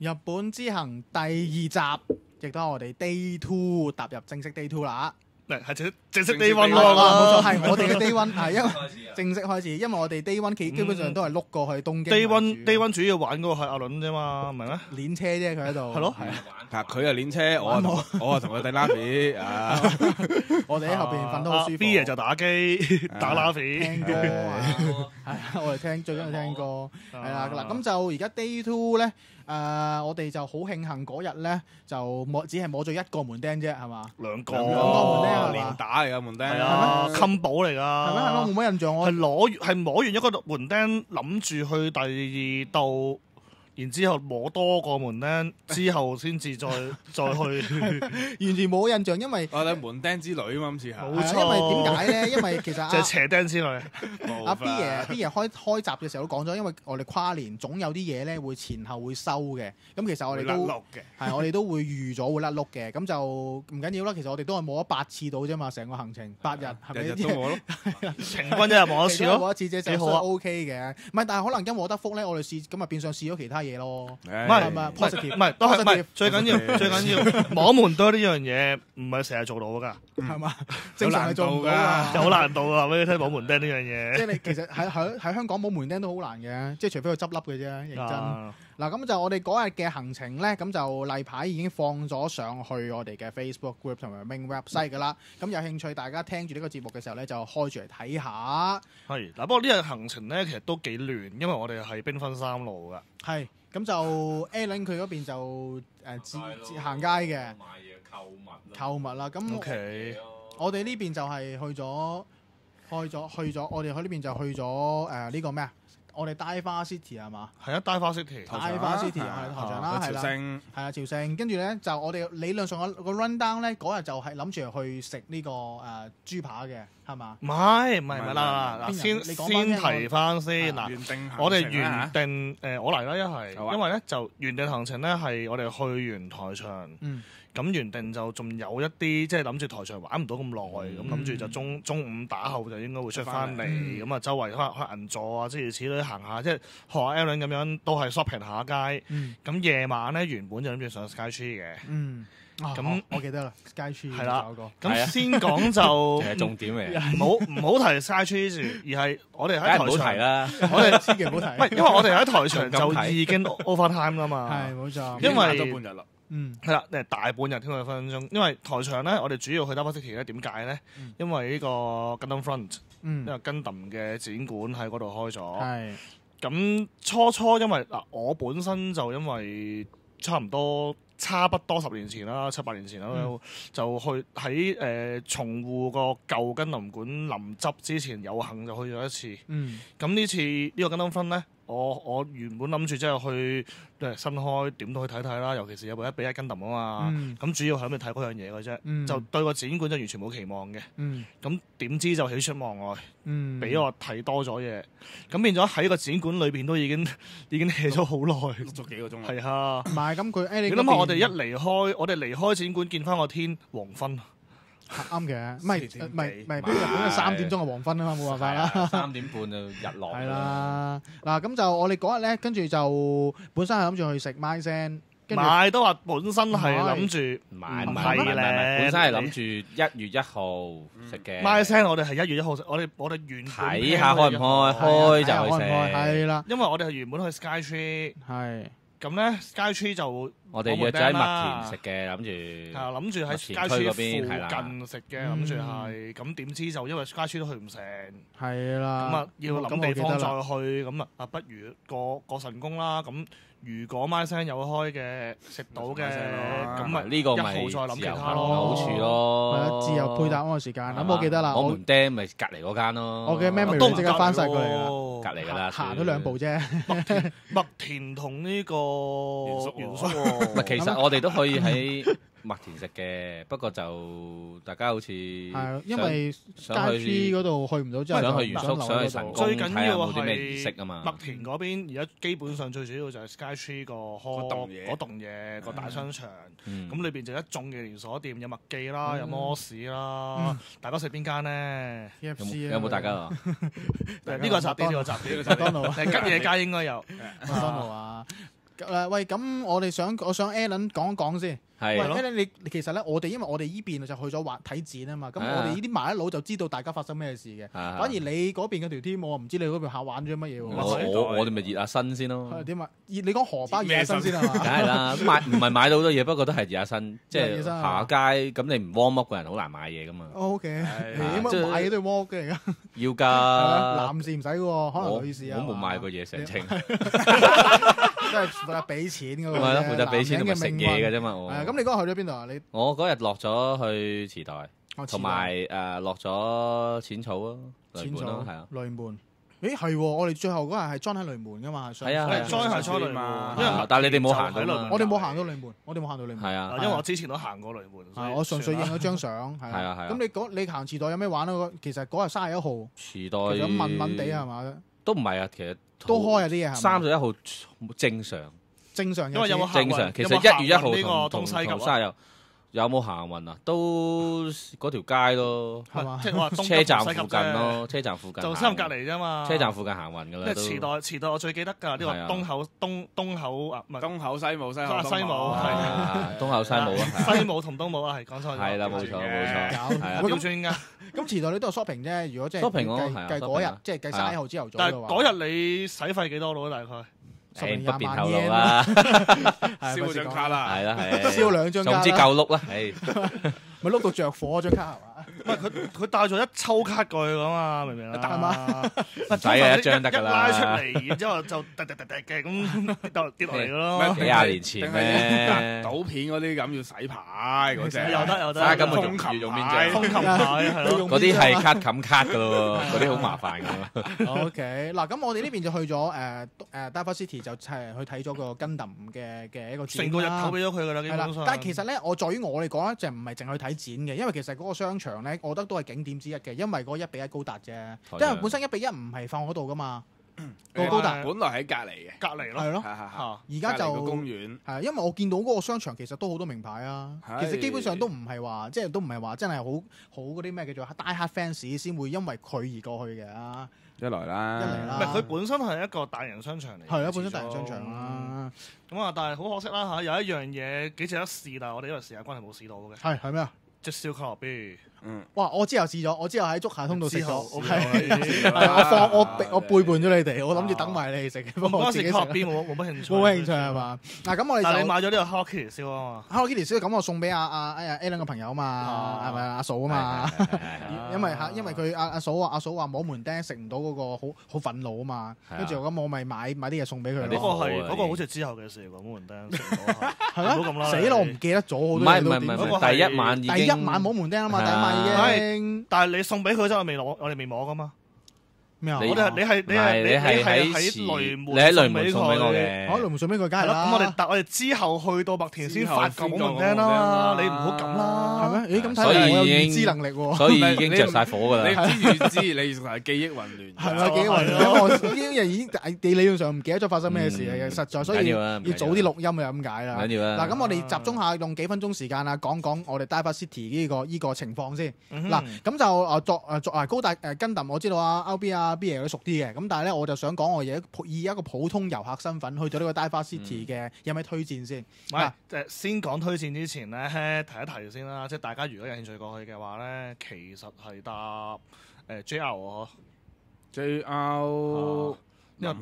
日本之行第二集，亦都係我哋 Day 2踏入正式 Day 2啦。係正式 Day 1冇錯，係我哋嘅 Day 1係因為正式開始，因為我哋 Day 1基本上都係碌過去東京。Day 1主要玩嗰個係阿倫啫嘛，唔係咩？練車啫，佢喺度。係咯，係佢係練車，我係同佢哋拉片啊！我哋喺後邊瞓得好舒服。B 爺就打機打拉片，聽歌係啊，我哋最緊要聽歌係啦。嗱，咁就而家 Day 2咧。我哋就好慶幸嗰日咧，就只係摸咗一個門釘啫，係嘛？兩個門釘連打嚟㗎門釘，係啊，襟寶嚟㗎。係咩？係咯，冇乜印象我。係摸完一個門釘，諗住去第二度。然之後摸多個門釘，之後先至再去，完全冇印象，因為我哋門釘之旅啊嘛，今次係。冇錯。因為點解咧？因為其實就係斜釘之旅。阿 B 爺開集嘅時候都講咗，因為我哋跨年總有啲嘢咧會前後會收嘅，咁其實我哋都係我哋都會預咗會甩碌嘅，咁就唔緊要啦。其實我哋都係摸咗8次到啫嘛，成個行程8日係咪？日日都摸咯，平均一日摸一次咯，摸一次啫，就 OK 嘅。唔係，但係可能因禍得福咧，我哋試咁啊變相試咗其他嘢咯。唔係都係最緊要摸門多呢樣嘢，唔係成日做到㗎，係嘛？正常係做唔到㗎，有難度㗎。俾你聽摸門釘呢樣嘢，即係你其實喺香港摸門釘都好難嘅，即係除非佢執笠嘅啫，認真。嗱，咁就我哋嗰日嘅行程咧，咁就例牌已經放咗上去我哋嘅 Facebook group 同埋 main website 㗎啦。咁有興趣大家聽住呢個節目嘅時候咧，就開住嚟睇下。係嗱，不過呢日行程咧其實都幾亂，因為我哋係兵分3路㗎。係。咁就 Alan 佢嗰邊就行街嘅，買嘢購物啦。咁我哋呢邊就係去咗，我哋去呢邊就去咗呢個咩啊？我哋大花 City 係嘛？係啊，大花 City， 大花 City 係頭場啦，係啦，係啊，朝聖。跟住咧就我哋理論上個 run down 咧嗰日就係諗住去食呢個豬扒嘅，係嘛？唔係啦，先提翻先嗱，我哋原定我嚟啦，因為咧就原定行程咧係我哋去完台場。咁原定就仲有一啲，即係諗住台場玩唔到咁耐，咁諗住就中午打後就應該會出翻嚟，咁啊周圍開銀座啊，諸如此類行下，即係學阿 Alan 咁樣都係 shopping 下街。咁夜晚咧原本就諗住上 Sky Tree 嘅。咁我記得啦 ，Sky Tree 係啦。咁先講就係重點嚟，唔好提 Sky Tree 住，而係我哋喺台場。唔好提啦，我哋千祈唔好提。唔係，因為我哋喺台場就已經 overtime 啦嘛。係冇錯。因為咗半日啦。係啦，大半日添啊，分鐘。因為台場咧，我哋主要去 Double City 咧，點解咧？因為呢個 Gundam Front，因為 Gundam 嘅展館喺嗰度開咗。係。咁初因為我本身就因為差不多10年前啦，7、8年前啦，就去喺松戶個舊Gundam館臨執之前有幸就去咗一次。咁呢次呢個Gundam Front咧。我原本諗住即係去新開點都去睇睇啦，尤其是有部1:1 Gundam啊嘛，咁主要係諗住睇嗰樣嘢嘅啫，就對個展館就完全冇期望嘅，咁點知就喜出望外，俾我睇多咗嘢，咁變咗喺個展館裏邊都已經 hea 咗好耐，碌咗幾個鐘。係啊，唔係咁佢你諗下我哋離開展館見翻個天黃昏。啱嘅，唔係日本係3點鐘嘅黃昏啊嘛，冇辦法啦。3點半就日落。係啦，嗱咁就我哋嗰日咧，跟住就本身係諗住去食 Maisen，唔係都話本身係諗住，唔係咧，本身係諗住1月1號食嘅。Maisen我哋係1月1號食，我哋原睇下開唔開就去食。係啦，因為我哋係原本去 Sky Tree。係。咁咧 Sky Tree 就我哋約咗喺麥田食嘅，諗住係啊，諗住喺 Sky Tree 附近食嘅，諗住係咁點知就因為 Sky Tree 都去唔成，係啦，咁啊要諗地方再去，咁啊不如過神宮啦。咁如果 Maisen 有開嘅食到嘅，咁咪呢個咪1號再諗其他咯，好處咯，係啊，自由配搭嗰個時間。咁我記得啦，我門釘咪隔離嗰間咯，我嘅 memory 都即刻翻晒過嚟啦，隔離㗎啦，行咗2步啫。麥田同呢個原宿，唔係其實我哋都可以喺麥田食嘅，不過就大家好似係因為 Sky Tree 嗰度去唔到，之後想去原宿，想去神宮，最緊要冇啲咩儀式啊嘛。麥田嗰邊而家基本上最主要就係 Sky Tree 嗰棟嘢個大商場，咁裏邊就一眾嘅連鎖店，有麥記啦，有摩士啦，大家食邊間咧？有冇大家啊？呢個集啲，呢個集啲，麥當勞，吉野街應該有麥當勞啊。喂，咁我想 Alan 講一講先。喂 ，Alan 你其實咧，因為我哋依邊就去咗睇展啊嘛，咁我哋呢啲麻甩佬就知道大家發生咩事嘅。反而你嗰邊嗰條 team，我唔知你嗰邊下玩咗乜嘢喎。我哋咪熱下身先咯。點啊？你講荷包熱下身先係嘛？梗係啦，唔係買到好多嘢，不過都係熱下身，即係行下街咁，你唔 warm up 嘅人好難買嘢噶嘛。OK，你點解買嘢都要 warm up 嘅而家？要㗎，男士唔使喎，可能女士啊。我冇買過嘢成清。都係負責俾錢嗰個。係咯，負責俾錢同埋食嘢嘅啫嘛。咁你嗰日去咗邊度啊？我嗰日落咗去池袋，同埋落咗淺草啊，雷門咯，係啊。雷門，咦係喎？我哋最後嗰日係裝喺雷門噶嘛？係啊，裝係裝雷門，但係你哋冇行到雷門。我哋冇行到雷門，係啊，因為我之前都行過雷門。我純粹影咗張相。係啊。咁你行池袋有咩玩啊？其實嗰日31號。池袋。咁悶悶地係嘛？都唔係啊，其實都開啊啲嘢。31號正常。因為有冇正常？其實1月1號同30有冇行運啊？都嗰條街咯，即係我話車站附近咯，車站附近。就三隔離啫嘛。車站附近行運㗎啦。即係池袋我最記得㗎，呢個東口啊，唔係東口西武係東口西武啊，西武同東武啊，係講錯咗。係啦，冇錯。調轉㗎。咁池袋你都係 shopping 啫，如果即係 shopping 計嗰日，即係計31號朝頭早。但係嗰日你使費幾多咯？大概？不便透露啦，燒張卡啦，係啦，燒2張卡，總之夠碌啦，咪碌到着火張卡係嘛？唔係佢帶咗一抽卡過去㗎嘛，明唔明啊？係嘛？唔使嘅，一張得㗎啦。一拉出嚟，然之後就嘅咁跌落嚟咯。幾廿年前咩？賭片嗰啲咁要洗牌嗰隻，有得。咁我用邊張？風琴牌係咯。嗰啲係卡冚卡㗎咯，嗰啲好麻煩㗎。OK，嗱咁我哋呢邊就去咗Diver City 就係去睇咗個 Gundam 嘅一個展啦。成個日頭俾咗佢㗎啦，基本上。但係其實咧，在於我嚟講咧，就唔係淨係去睇展嘅，因為其實嗰個商場咧，我覺得都係景點之一嘅，因為嗰1:1高達啫，因為本身1:1唔係放嗰度噶嘛，個高達本來喺隔離嘅，隔離咯，係咯，而家就個公園係，因為我見到嗰個商場其實都好多名牌啊，其實基本上都唔係話，即係都唔係話真係好嗰啲咩叫做 die hard fans 先會因為佢而過去嘅。一來啦，唔係佢本身係一個大型商場嚟，係啊，本身大型商場啦。咁啊，但係好可惜啦嚇，有一樣嘢幾值得試，但係我哋因為時間關係冇試到嘅。係咩啊？即燒卡樂 B。哇！我之後試咗，我之後喺竹下通道食咗，我背叛咗你哋，我諗住等埋你哋食。不過嗰時卡樂 B 冇乜興趣。冇興趣係嘛？嗱咁我哋但係你買咗呢個 Hello Kitty 燒啊嘛。Hello Kitty 燒咁我送俾阿 Alan 嘅朋友啊嘛，係咪阿嫂啊嘛？因為佢阿嫂話摸門釘食唔到嗰個好憤怒啊嘛，跟住咁我咪買啲嘢送俾佢。嗰個好似之後嘅事喎，摸門釘食唔到係咯，咁啦。死咯！我唔記得咗好多嘢都點。唔係第一晚摸門釘啊嘛，第一晚。但係你送俾佢真係未攞，我哋未摸噶嘛？咩啊？你係喺雷門，你喺雷門送俾我嘅，喺雷門送俾佢，梗係啦。咁我哋之後去到麥田先發覺摸門釘啦，你唔好咁啦，係咩？咁睇嚟我有預知能力喎，所以已經着晒火㗎啦。你預知，你係記憶混亂，係啊，記憶混亂。我已經地理上唔記得咗發生咩事嘅，實在所以要早啲錄音啊咁解啦。嗱，咁我哋集中下用幾分鐘時間啊，講講我哋 Diver City 呢個情況先。嗱，咁就作高達Gundam，我知道啊 LB 啊 B 爺都熟啲嘅，咁但係咧我就想講我以一個普通遊客身份去到呢個 Diver City 嘅，有咩推薦先？先講推薦之前咧，提一提先啦，即係大家如果有興趣過去嘅話咧，其實係搭JR 因為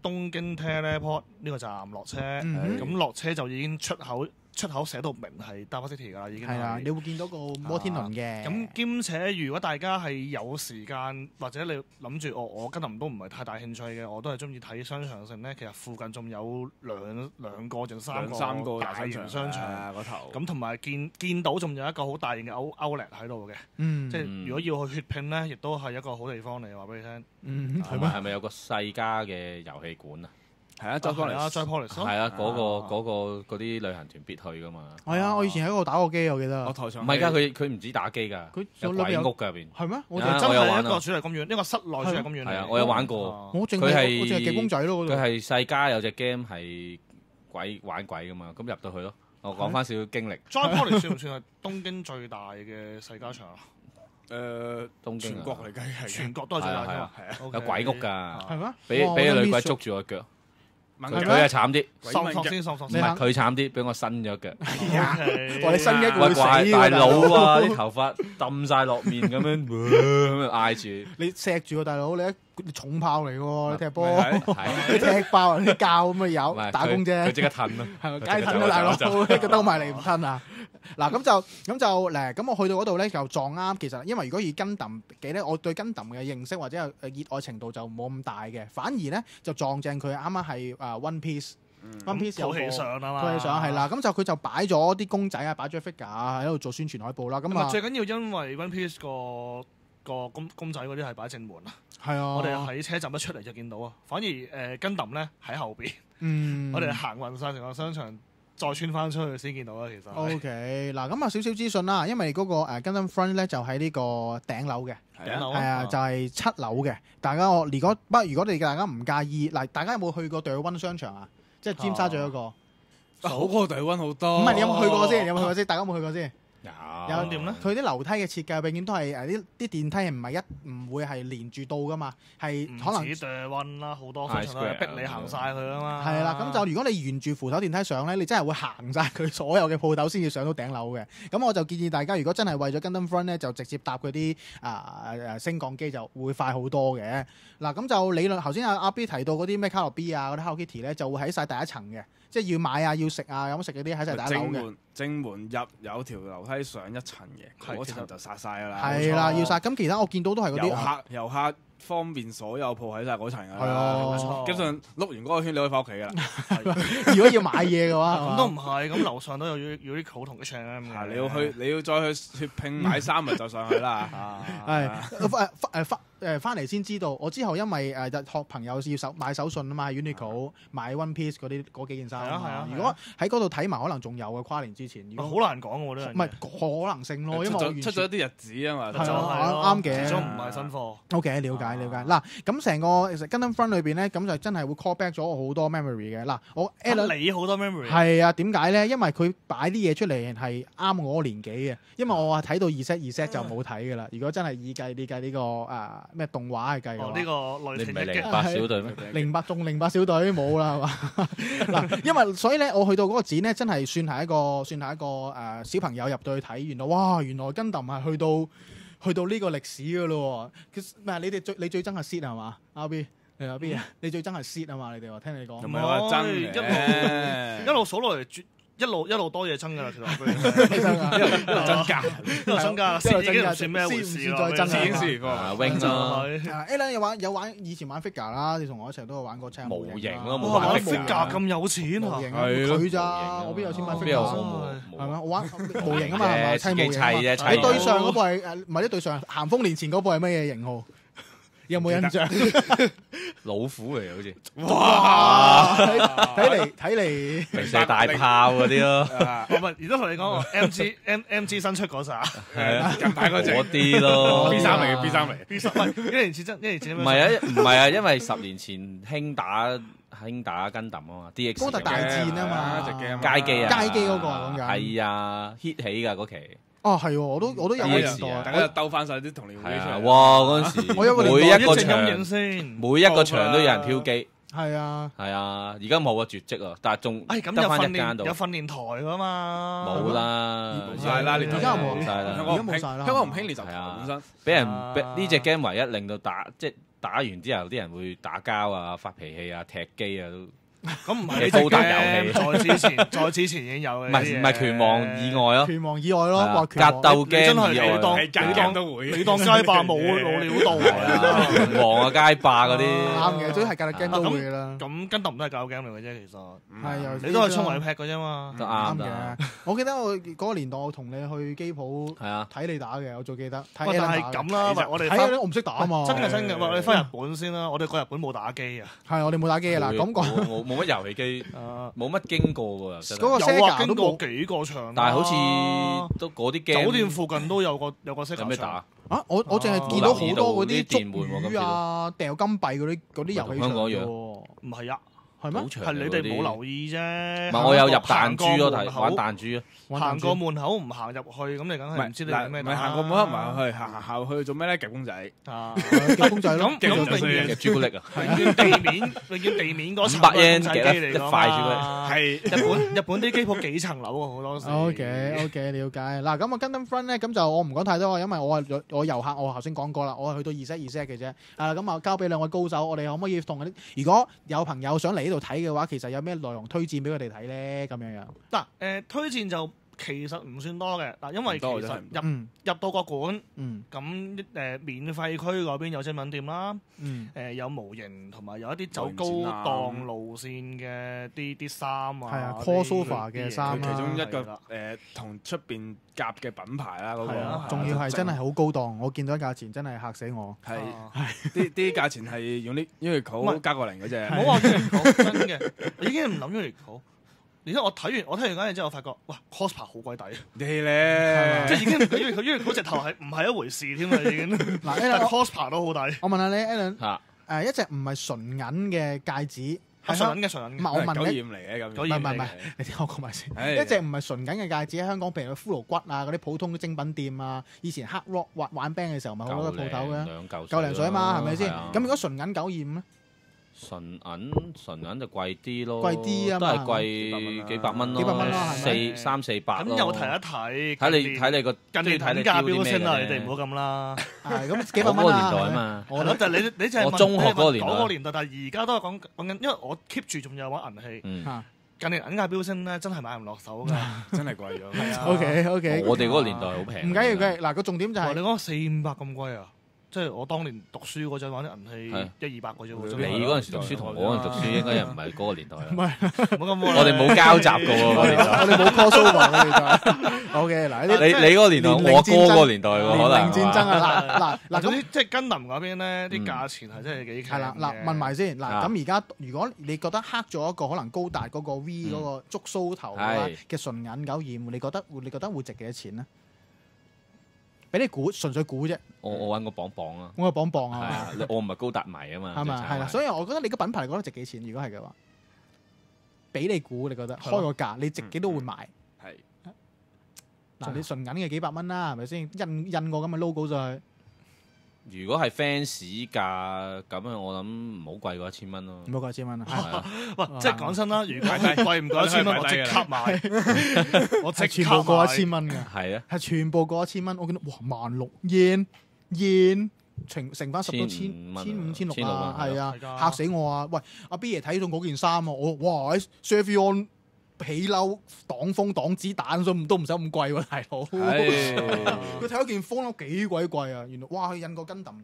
東京 Teleport 呢個站落車，咁落車就已經出口寫到明係 Diver City 㗎啦，已經係啊！你會見到個摩天輪嘅。咁兼且如果大家係有時間，或者你諗住我Gundam都唔係太大興趣嘅，我都係中意睇商場性咧。其實附近仲有兩個定三個大型商場嗰頭。咁同埋見到仲有一個好大型嘅Outlet喺度嘅。即係如果要去血拼咧，亦都係一個好地方嚟，話俾你聽。係咪有個世嘉嘅遊戲館啊？係啊，Joypolis 係啊，嗰啲旅行團必去噶嘛。係啊，我以前喺嗰度打過機，我記得。我台上唔係㗎，佢唔止打機㗎，佢有鬼屋㗎入邊。係咩？我哋真係一個主題公園，一個室內主題公園。係啊，我有玩過。我淨係夾公仔咯。佢係世嘉有隻 game 係玩鬼㗎嘛，咁入到去咯。我講翻少少經歷。Joypolis 算唔算係東京最大嘅世嘉場啊？東京全國嚟計係全國都係最大㗎嘛。有鬼屋㗎。係咩？俾女鬼捉住我腳。佢係慘啲，索唔係佢慘啲，俾我伸咗腳。我哋伸一會死大佬啊！啲頭髮揼晒落面咁樣，咁樣嗌住你錫住個大佬，你重炮嚟喎！你踢波，你踢爆人啲膠咁啊有打工啫。佢即刻褪咯，係咪？梗係褪啦，大佬，佢兜埋嚟唔褪啊！嗱咁就咧，咁我去到嗰度咧就撞啱。其實因為如果以Gundam嘅咧，我對Gundam嘅認識或者係熱愛程度就冇咁大嘅，反而咧就撞正佢啱啱係One Piece。One Piece 有套戲上啊嘛，套戲上係啦，咁就佢就擺咗啲公仔啊，擺咗 figure 啊喺度做宣傳海報啦。咁啊，最緊要因為 One Piece 個公仔嗰啲係擺正門啊。係啊，我哋喺車站一出嚟就見到啊。反而Gundam咧喺後邊，我哋行勻晒成個商場，再穿翻出去先見到啦。其實 OK 嗱，咁啊少少資訊啦，因為嗰個Gundam Front 咧就喺呢個頂樓嘅，係啊，就係7樓嘅。大家如果你大家唔介意嗱，大家有冇去過對溫商場啊？即係尖沙咀嗰個，好過對溫好多。唔係你有冇去過先？有冇去過先？大家有冇去過先？有點咧？佢啲樓梯嘅設計永遠都係啲電梯係唔會係連住到噶嘛，係可能唔止對溫啦，好多商場都係逼你行晒佢啊嘛。係啦，咁就如果你沿住扶手電梯上咧，你真係會行晒佢所有嘅鋪頭先至上到頂樓嘅。咁我就建議大家，如果真係為咗 Gundam Front 咧，就直接搭嗰啲升降機就會快好多嘅。嗱，咁就理論頭先阿 B 提到嗰啲咩卡樂 B 啊嗰啲 Hello Kitty 咧，就會喺晒第一層嘅。即係要買啊，要食啊，有乜食嗰啲喺晒第一樓嘅。正門入有條樓梯上一層嘅，嗰層就殺晒㗎啦。係啦，要殺。咁其他我見到都係嗰啲遊客方便所有鋪喺晒嗰層㗎啦。係啊，基本上碌完嗰個圈，你可以翻屋企㗎啦。如果要買嘢嘅話，咁都唔係。咁樓上都有 Uniqlo 同 H&M 嘅。你要再去血拼買衫咪就上去啦。係翻嚟先知道。我之後因為學朋友要買手信啊嘛，喺 Uniqlo 買 One Piece 嗰幾件衫。如果喺嗰度睇埋，可能仲有嘅跨年之前。好難講喎，呢樣。唔係可能性咯，因為出咗啲日子啊嘛。係啱嘅。始終唔係新貨。OK，了解。嗱，咁成個其實 Gundam Front 裏邊咧，咁就真係會 call back 咗我好多 memory 嘅。嗱，我你好多 memory。係啊，點解咧？因為佢擺啲嘢出嚟係啱我年紀嘅。因為我話睇到2set 就冇睇㗎啦。如果真係以計呢個咩動畫去計嘅話，呢個雷霆一擊08小隊咩？08小隊冇啦，係嘛？嗱，因為所以咧，我去到嗰個展咧，真係算係一個小朋友入到去睇，原來 Gundam 係去到呢個歷史㗎咯喎。咩？你最憎係 Seed 係嘛？RB 阿 B 啊，你最憎係 Seed 啊嘛？你哋話聽你講。唔係話憎一路數落嚟。一路多嘢增㗎啦，其實一路增加，一路增加，先已經唔算咩回事咯。已經試過，wing 咯。Alan 有玩以前玩 figure 啦，你同我一齊都有玩過車模型咯，冇玩 figure 咁有錢啊！佢咋？我邊有錢買 figure？係咪？我玩模型啊嘛，係嘛？砌模型啊嘛。你對上嗰部係唔係啲對上咸豐年前嗰部係乜嘢型號？有冇印象？老虎嚟嘅好似，哇！睇嚟平射大炮嗰啲咯。唔係，而家同你講MG 新出嗰陣，係啊，近排嗰隻嗰啲咯。B3嚟嘅 B3 嚟，B3 唔係一年前唔係啊，因為10年前興打 Gundam 啊嘛 ，DX 高達大戰啊嘛，街機啊，街機嗰個講緊係啊 hit 起㗎嗰期。哦，係喎，我都有嗰時代，大家就兜翻晒啲童年回憶出嚟。哇！嗰陣時，每一個場都有人挑機。係啊，而家冇啊，絕跡啊，但係仲得翻一間度。有訓練台㗎嘛？冇啦，冇晒啦，而家冇晒啦，而家冇晒啦。香港唔興練習台本身，俾人呢隻 game 唯一令到打完之後啲人會打交啊、發脾氣啊、踢機啊都。咁唔係高達遊戲，在之前已經有嘅。唔係拳王以外咯，拳王以外咯，話格鬥 game 以外，你當街霸冇料到拳王啊街霸嗰啲啱嘅，總之係格鬥 game 都會啦。咁Gundam都係格鬥 game 嚟嘅啫，其實係你都係衝埋劈嘅啫嘛，都啱嘅。我記得我嗰個年代，我同你去機鋪睇你打嘅，我仲記得。但係咁啦，我哋睇我唔識打啊嘛。真嘅，我哋翻日本先啦，我哋過日本冇打機啊。係我哋冇打機啊嗱，咁講。冇乜遊戲機，冇乜經過喎。嗰個 Sega 經過幾個場，但係好似都嗰啲 game 酒店附近都有個 Sega 有咩打啊？我淨係見到好多嗰啲捉魚啊、掉金幣嗰啲遊戲場喎。香港樣唔係啊，係咩？係你哋冇留意啫。唔係我有入彈珠咯，玩彈珠啊。行過門口唔行入去，咁你梗係唔知你係咩。唔係行過門口唔行去，行去做咩咧？夾公仔啊，夾公仔咯，夾朱古力啊，永遠地面嗰層500yen 夾一塊朱古力，係日本啲機鋪幾層樓啊，好多時。OK，了解。嗱，咁我 Gundam Front 咧，咁就我唔講太多，因為我遊客，我頭先講過啦，我係去到2 set 嘅啫。咁啊，交俾兩位高手，我哋可唔可以同啲如果有朋友想嚟呢度睇嘅話，其實有咩內容推薦俾佢哋睇咧？咁樣。嗱，推薦就其實唔算多嘅，因為其實入到個館，咁免費區嗰邊有精品店啦，有模型同埋有一啲走高檔路線嘅啲衫啊，crossover 嘅衫其中一個同出邊夾嘅品牌啦，嗰個仲要係真係好高檔，我見到價錢真係嚇死我。係啲價錢係用啲 Uniqlo 加個零嗰隻。唔好話 Uniqlo 真嘅，已經唔諗 Uniqlo。而家我睇完嗰陣之後，我發覺哇 Cospa 好鬼抵，你咧即係已經佢因為嗰隻頭係唔係一回事添啦，已經。嗱，但 Cospa 都好抵。我問下你 Alan，一隻唔係純銀嘅戒指，純銀嘅。唔係我問你，嚟嘅咁。唔係，你聽我講埋先。一隻唔係純銀嘅戒指喺香港，譬如骷髏骨啊嗰啲普通嘅精品店啊，以前黑 rock 玩 band 嘅時候咪好多鋪頭嘅，2嚿零水啊嘛，係咪先？咁如果純銀925咧？純銀就貴啲咯，貴啲啊都係貴幾百蚊咯，幾百蚊咯，係咪300-400咯。咁又提一提，睇你個近年睇價標升啦，你哋唔好咁啦。咁幾百蚊嗰個年代啊嘛，係咯，但係你就係我中學嗰個年代，但係而家都係講緊，因為我 keep 住仲有玩銀器。近年銀價飆升咧，真係買唔落手㗎，真係貴咗。係啊 OK，我哋嗰個年代好平。唔緊要嘅，嗱個重點就係你講400-500咁貴啊！即係我當年讀書嗰陣玩啲銀器100-200個啫喎。你嗰陣時讀書同我嗰陣時讀書應該又唔係嗰個年代啦。唔係，我哋冇交集嘅喎，嗰年代。我哋冇 crossover 嘅年代。OK，嗱你嗰個年代，我哥嗰個年代喎，可能。年齡戰爭啊！嗱咁即係Gundam嗰邊咧，啲價錢係真係幾強嘅。係啦，嗱問埋先，嗱咁而家如果你覺得刻咗一個可能高達嗰個 V 嗰個竹鬚頭嘅純銀925，你覺得會值幾多錢咧？俾你估，純粹估啫。我揾個磅啊。我個磅啊。係啊，我唔係高達迷啊嘛。係咪？係啦，所以我覺得你個品牌覺得值幾錢？如果係嘅話，俾你估，你覺得開個價，你值幾多會買？係。嗱，你純銀嘅幾百蚊啦，係咪先？印個咁嘅 logo 上去。如果係 fans 價咁啊，我諗唔好貴過1000蚊咯。唔好過1000蚊啊！哇，即係講真啦，如果貴唔過1000蚊，我即刻買。我全部過1000蚊㗎。係啊，係全部過1000蚊。我見到哇，16,000 yen 乘翻10都15,000-16,000啊！係啊，嚇死我啊！喂，阿 B 爺睇中嗰件衫啊，我哇 Servion 起褸擋風擋子彈，所以都唔使咁貴喎，大佬。佢睇嗰件風褸幾鬼貴啊！原來哇，佢印個Gundam，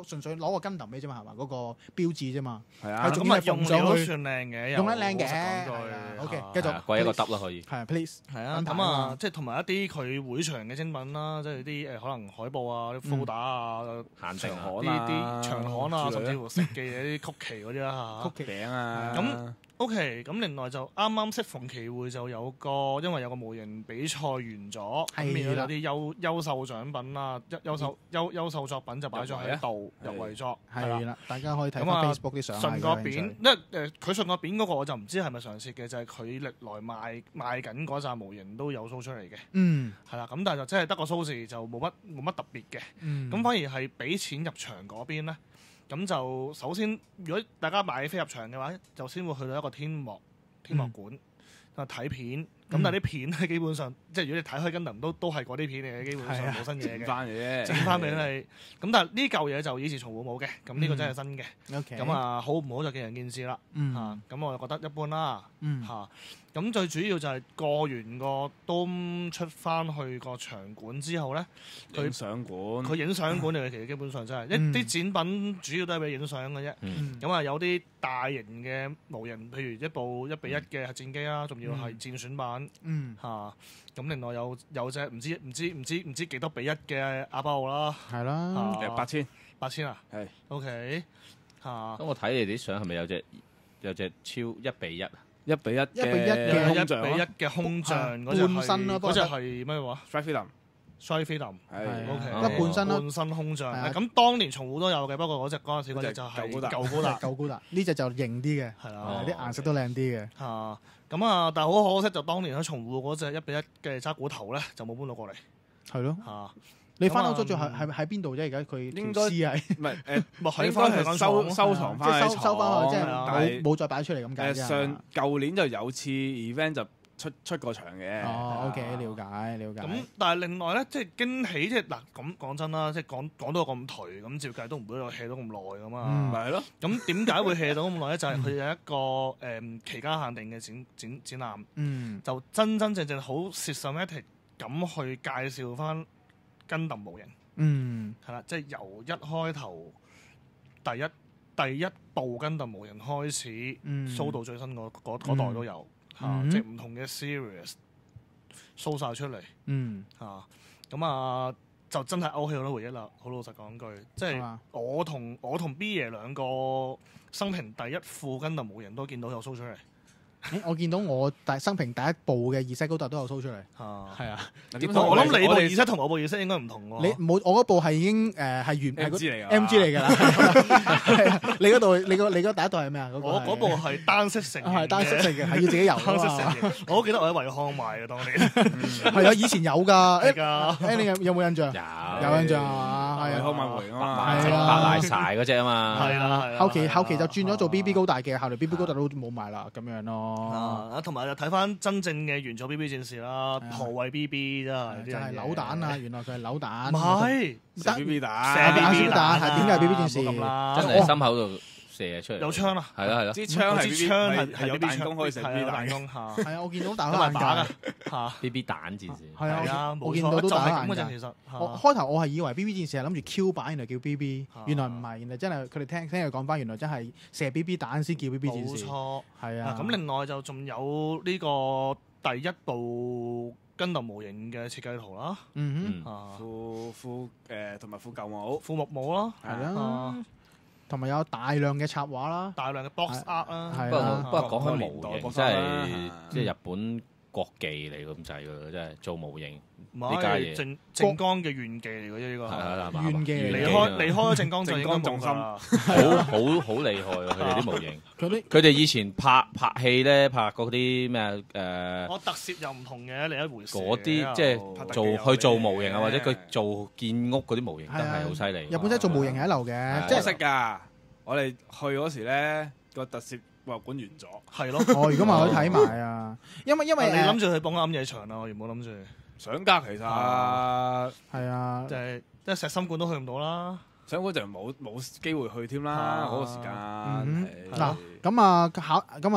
純粹攞個Gundam啫嘛，係嘛？嗰個標誌啫嘛。係啊，咁啊用上去算靚嘅，用得靚嘅。OK，繼續貴一個得啦，可以。係 please。係啊，咁啊，即係同埋一啲佢會場嘅精品啦，即係啲可能海報啊、啲full打啊、限定啊、啲長刊啊，甚至乎食嘅嘢啲曲奇嗰啲啦嚇。曲奇餅啊。咁 OK，咁另外就啱啱適逢其會就因為有個模型比賽完咗，咁變咗有啲優秀獎品啦，優秀作品就擺咗喺度入圍作。係啦，大家可以睇翻 Facebook 啲相。順個扁，佢順個扁嗰個我就唔知係咪常設嘅，就係佢歷來賣緊嗰紮模型都有 show 出嚟嘅。係啦，咁但係就真係得個 show 字就冇乜特別嘅。咁反而係俾錢入場嗰邊咧。咁就首先，如果大家買飛入場嘅話，就先會去到一個天幕館睇片。咁但係啲片咧，基本上即係如果你睇開Gundam都係嗰啲片嚟嘅，基本上冇新嘢嘅。整翻嘅啫，整翻俾你。咁但係呢嚿嘢就以前從會冇嘅，咁呢個真係新嘅。咁啊，好唔好就見仁見智啦。咁我就覺得一般啦。咁最主要就係過完個Dome出翻去個場館之後咧，佢影相館嚟嘅，其實基本上真係一啲展品主要都係俾影相嘅啫。咁啊有啲大型嘅模型，譬如一部1:1嘅核戰機啦，仲要係戰選版。咁另外有隻唔知幾多比1嘅阿包啦。係啦，8000啊。係 OK 咁我睇你啲相係咪有隻超1:1啊？1:1嘅空象嗰隻係咩話？ Strike Freedom，一半身啦，半身空將。咁當年松湖都有嘅，不過嗰陣時就係舊高達，呢隻就型啲嘅，係啦，啲顏色都靚啲嘅。咁啊，但係好可惜，就當年喺松湖嗰隻1-1嘅渣古頭咧，就冇搬到過嚟。係咯。你翻歐洲最後係喺邊度啫？而家佢應該係唔係喺翻香港收藏翻，即係收翻去，即係冇再擺出嚟咁解啫。舊年就有次 event 就出過場嘅。OK， 了解。咁但係另外咧，即係驚喜，即係嗱咁講真啦，即係講到咁頹，咁照計都唔會有 hea 到咁耐噶嘛。咪係咯。咁點解會 hea 到咁耐咧？就係佢有一個期間限定嘅展覽，就真正好 systematic 咁去介紹翻Gundam模型，係啦，即係由一開頭第一部Gundam模型開始，show 到最新嗰代都有，即係唔同嘅 series show 晒出嚟，咁就真係勾起好多回憶啦。好老實講句，即係我同 B 爺兩個生平第一副Gundam模型都見到有 show 出嚟。我見到我生平第一部嘅二世高達都有 show 出嚟，係啊！我諗你部二世同我部二世應該唔同喎。你冇我嗰部係已經係原 MG 嚟㗎，MG 嚟㗎啦。你嗰度你嗰第一代係咩啊？我嗰部係單色成係單色成嘅，係要自己油啊！我都記得我喺維康買嘅當年。係啊，以前有㗎。㗎。你有冇印象？有印象係嘛？維康買回啊嘛，白賴晒嗰隻啊嘛。係啦。後期就轉咗做 BB 高達嘅，後嚟 BB 高達都冇賣啦，咁樣咯。同埋就睇翻真正嘅原作 BB 戰士啦，何謂 BB 真係就係扭蛋啊！原來佢係扭蛋，唔係射 BB 彈，射 BB 彈係點解 BB 戰士？真係喺心口度射出嚟，有槍啦，係啦，支槍係有 BB 彈弓可以射 BB 彈弓嚇，係啊！我見到大開眼界嚇 BB 彈戰士，係啊！我見到都大開眼界。其實開頭我係以為 BB 戰士係諗住 Q 版，原來叫 BB，原來唔係，原來真係佢哋聽佢講翻，原來真係射 BB 彈先叫 BB 戰士。冇錯，係啊。咁另外就仲有呢個第一部Gundam模型嘅設計圖啦，副同埋副舊帽、副木帽啦，係啦。同埋有大量嘅插畫啦，大量嘅 box art 啦。不過講開模型，真係即係日本國技嚟咁滯㗎，真係做模型呢家嘢。靜岡嘅炫技嚟嘅啫，呢個係炫技。離開咗靜岡就應該重心，好厲害啊！佢哋啲模型，佢哋以前拍戲咧，拍嗰啲咩我特攝又唔同嘅，另一回事。嗰啲即係去做模型啊，或者佢做建屋嗰啲模型，真係好犀利。日本仔做模型係一流嘅，即係識㗎。我哋去嗰時咧，個特攝博物館完咗，係咯。如果咪去睇埋啊，因為你諗住去幫暗夜場啊，我原本諗住想㗎，其實係啊，即係石森館都去唔到啦，石森館就冇機會去添啦，嗰個時間。嗱，咁啊，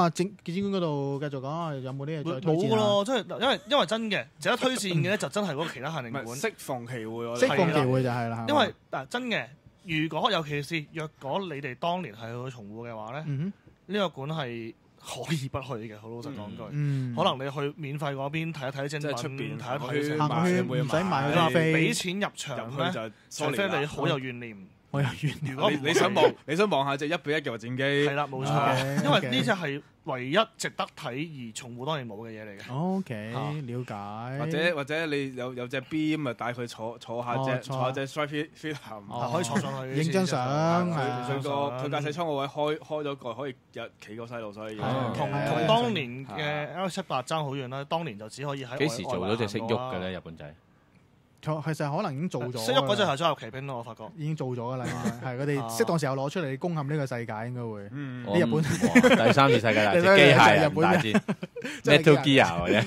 展館嗰度繼續講，有冇啲嘢再推薦？冇咯，即係因為真嘅，值得推薦嘅咧，就真係嗰個其他限定館。適逢其會，適逢其會就係啦。因為真嘅，如果尤其是若果你哋當年係去松湖嘅話咧，呢個館係可以不去嘅。好老實講句，可能你去免費嗰邊睇一睇精品，出邊睇一睇行圈，唔使買嗰啲飛，俾錢入場咧，除非你好有怨念。我有怨念。如果你想望下隻1:1嘅核戰機，係啦，冇錯，因為呢隻係唯一值得睇而松湖當年冇嘅嘢嚟嘅。OK，了解。或者你有隻 B 咁，咪帶佢坐下隻 Strike Freedom，可以坐上去影張相。佢駕駛艙個位開咗個，可以企個細路，所以同當年嘅 L78爭好遠啦。當年就只可以喺幾時做咗隻識喐嘅咧？日本仔？其實可能已經做咗。識喐嗰隻係《裝甲騎兵》咯，我發覺已經做咗噶啦，係佢哋適當時候攞出嚟攻陷呢個世界，應該會。啲日本第三次世界大戰機械人大戰 Metal Gear 或者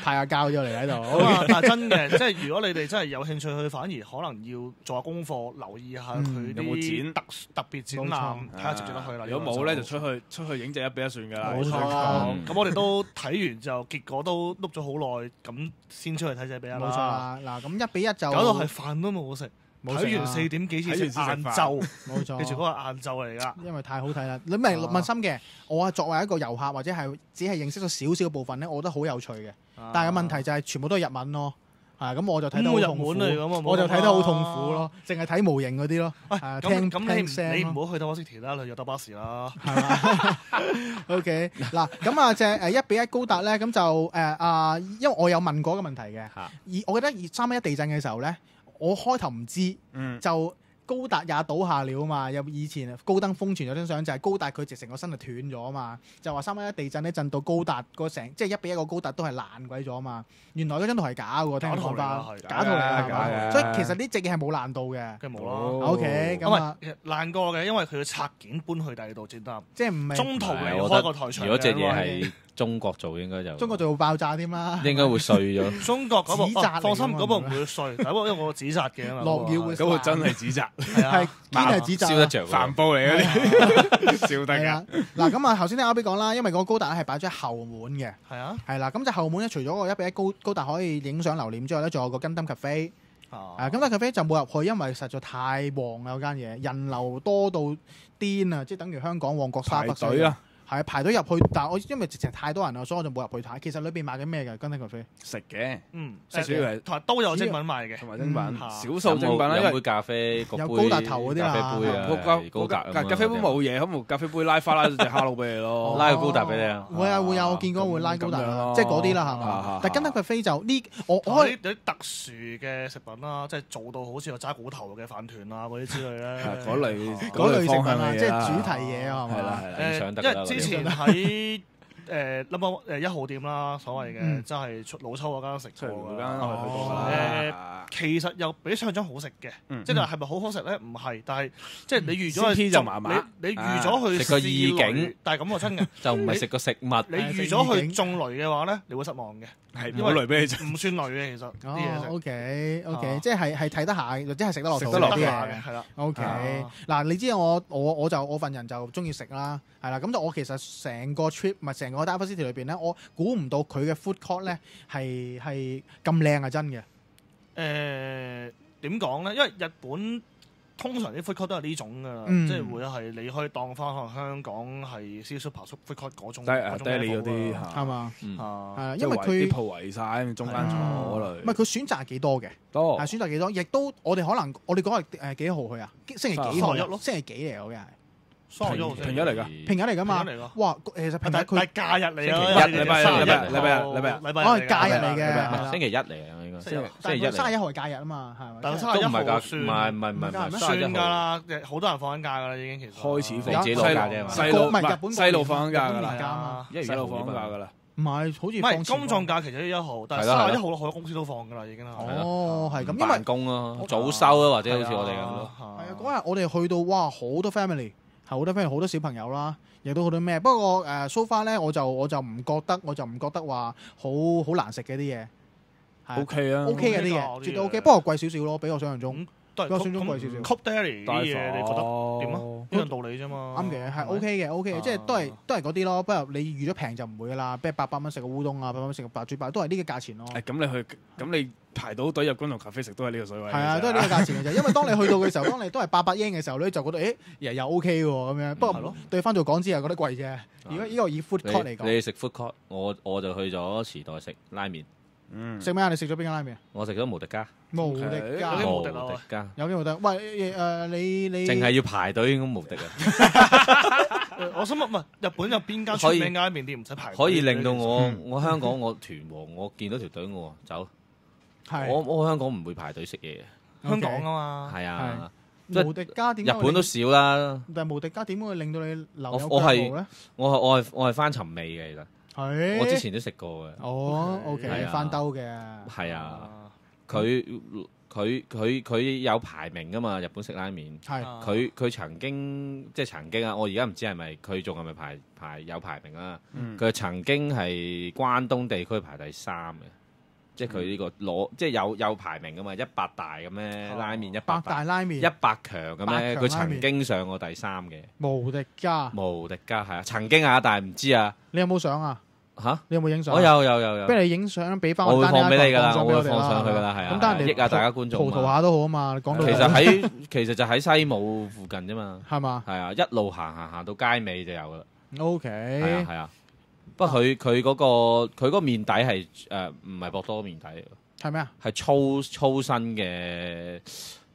派下膠咗嚟喺度。但係真嘅，即係如果你哋真係有興趣去，反而可能要做下功課，留意下佢啲特別展覽，睇下值唔值得去啦。如果冇咧，就出去影隻1:1算㗎啦。冇錯。咁我哋都睇完就結果都碌咗好耐，咁先出去睇隻1:1啦。冇錯。嗱，咁1:1就搞到係飯都冇食，睇完4點幾先食晏晝，冇錯，記住嗰個晏晝嚟㗎。因為太好睇啦，你明問心嘅，我作為一個遊客或者係只係認識咗少少部分咧，我覺得好有趣嘅。但係個問題就係全部都係日文咯，係咁我就睇得好痛苦嚟咁啊！我就睇得好痛苦咯，淨係睇模型嗰啲咯。咁你唔好去 Double City 啦，你去搭巴士啦。係嘛？OK 嗱，咁啊隻1-1高達咧，咁就因為我有問過一個問題嘅，我記得311地震嘅時候咧，我開頭唔知，就高達也倒下了啊嘛！有以前高登瘋傳有張相就係高達佢直成個身就斷咗啊嘛，就話311地震咧震到高達個成即係1-1個高達都係爛鬼咗啊嘛！原來嗰張圖係假嘅喎，聽講翻假圖嚟㗎，所以其實呢隻嘢係冇爛到嘅，梗係冇啦。OK 咁啊，爛過嘅，因為佢要拆件搬去第二度先得，即係唔係中途離開個台場。如果隻嘢係中國做應該就中國做爆炸添啦，應該會碎咗。中國嗰部放心，嗰部唔會碎，因為我紙紮嘅嘛。落雨會嗰個真係紙紮，係堅係紙紮，燒得着帆布嚟嗰啲，燒得㗎。嗱咁啊，頭先聽阿 B 講啦，因為個高達咧係擺咗喺後門嘅，係啊，係啦，咁就後門咧除咗個1-1高達可以影相留念之外咧，仲有個Gundam Cafe。Gundam Cafe就冇入去，因為實在太旺啦，嗰間嘢人流多到癲啊，即係等於香港旺角沙北排隊啊！係排隊入去，但係我因為直情太多人啦，所以我就冇入去睇。其實裏邊賣緊咩嘅？Gundam Cafe食嘅，主要係同埋都有精品賣嘅，同埋精品少數精品啦，飲杯咖啡，有高達頭嗰啲咖啡杯啊，高達咖啡杯冇嘢，咁部咖啡杯拉花拉咗隻 hello 俾你咯，拉個高達俾你啊！會有，我見過會拉高達啦，即係嗰啲啦，係嘛？但係Gundam Cafe就呢，我有啲特殊嘅食品啦，即係做到好似有揸骨頭嘅飯團啊嗰啲之類咧，嗰類食品啊，即係主題嘢啊，係嘛？因為之前喺1號店啦，所謂嘅即係老抽嗰間食過嗰間去過啦。其實又比上張好食嘅，即係係咪好好食咧？唔係，但係即係你預咗去就麻麻，你預咗去食個意境，但係咁啊真嘅，就唔係食個食物。你預咗去中雷嘅話咧，你會失望嘅，係因為雷俾你唔算雷嘅其實啲嘢食。OK，即係睇得下，或者係食得落肚啲嘅，係啦。OK，嗱你知我份人就中意食啦，係啦，咁就我其實成個 trip 唔係成個 Diver City 裏邊咧，我估唔到佢嘅 food court 咧係咁靚啊，真嘅。點講咧？因為日本通常啲 food court 都係呢種㗎啦，即係會係你可以當翻可能香港係 City Super food court 嗰種。Daily 嗰啲係嘛？係因為佢啲鋪圍曬，中間坐嗰類。唔係佢選擇係幾多嘅？多係選擇幾多？亦都我哋嗰日幾號去啊？星期幾號？星期幾嚟嗰日係？平日嚟㗎，平日嚟㗎嘛？哇！其實平日佢係假日嚟啊！禮拜我係假日嚟嘅，星期一嚟啊，應該星期一。31號係假日啊嘛，係咪？但係31號算唔係算㗎啦，好多人放緊假㗎啦，已經其實開始放。自己攞假啫嘛。細路放緊假㗎啦，細路放緊假㗎啦。唔係，好似唔係公眾假期就1號，但係31號好多公司都放㗎啦，已經係。哦，係咁，因為辦公咯，早收咯，或者好似我哋咁咯。係啊，嗰日我哋去到，哇，好多 family。好多小朋友啦，亦都好多咩？不過so far咧，我就唔覺得話好難食嘅啲嘢。OK 啊 ，OK 嘅啲嘢，絕對 OK。不過貴少少咯，比我想象中。都係貴少少。Coop Deli 啲嘢，你覺得點啊？一樣道理啫嘛。啱嘅，係 OK 嘅，即係都係嗰啲咯。不過你預咗平就唔會噶啦，比如800蚊食個烏冬啊，800蚊食個白豬包，都係呢個價錢咯。咁你排到隊入君同咖啡食都係呢個水位。係啊，都係呢個價錢嘅啫。因為當你去到嘅時候，當你都係800英嘅時候咧，就覺得又 OK 喎咁樣。不過對翻做港紙又覺得貴啫。如果呢個以 food court 嚟講，你食 food court，我就去咗時代食拉麵。食咩啊？你食咗邊間拉麵？我食咗無敵家。無敵家，有啲無敵啊！有啲無敵。喂，你淨係要排隊應該無敵啊！我想問，唔係日本有邊間出名拉麵店唔使排隊？可以令到我香港我團王，我見到條隊我走。我香港唔會排隊食嘢嘅。香港啊嘛。係啊。無敵家點？日本都少啦。但係無敵家點會令到你留有我腳步咧？我係翻尋味嘅，其實。係。我之前都食過嘅。哦，OK，翻兜嘅。係啊。佢有排名噶嘛？日本食拉麵，佢曾經啊！我而家唔知係咪佢仲係咪排有排名啦？佢曾經係關東地區排第3嘅，即係佢呢個即係有排名噶嘛？100大咁咧拉麵100大拉麵100強咁咧，佢曾經上過第3嘅。無敵家係啊，曾經啊，但係唔知啊。你有冇相啊？嚇！你有冇影相？我有。不如你影相俾翻我會放俾你㗎啦，我會放上去㗎啦，係啊。咁當然益下大家觀眾。葡萄下都好啊嘛，講到其實就喺西武附近啫嘛。係嘛？係啊，一路行到街尾就有㗎啦。OK。係啊。不過佢嗰個麵底係唔係博多麵底嚟㗎？係咩啊？係粗身嘅，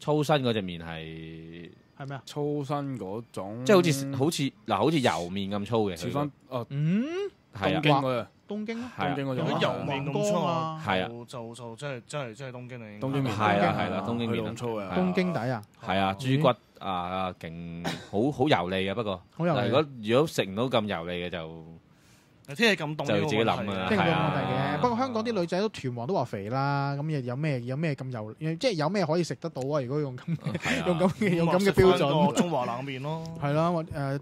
粗身嗰隻麵係咩啊？粗身嗰種，即係好似油麵咁粗嘅。似翻係啊，東京嗰個。東京咯，東京嗰種油麵咁粗啊，係啊，就真係東京嚟。東京麵係啦，東京麵咁粗啊，東京底啊，係啊，豬骨啊勁好油膩嘅，不過好油膩。如果食唔到咁油膩嘅就天氣咁凍，就要自己諗啊。天氣咁問題嘅，不過香港啲女仔都屯王都話肥啦，咁有咩咁油，即係有咩可以食得到啊？如果用咁嘅標準，中華冷麵咯，係啦，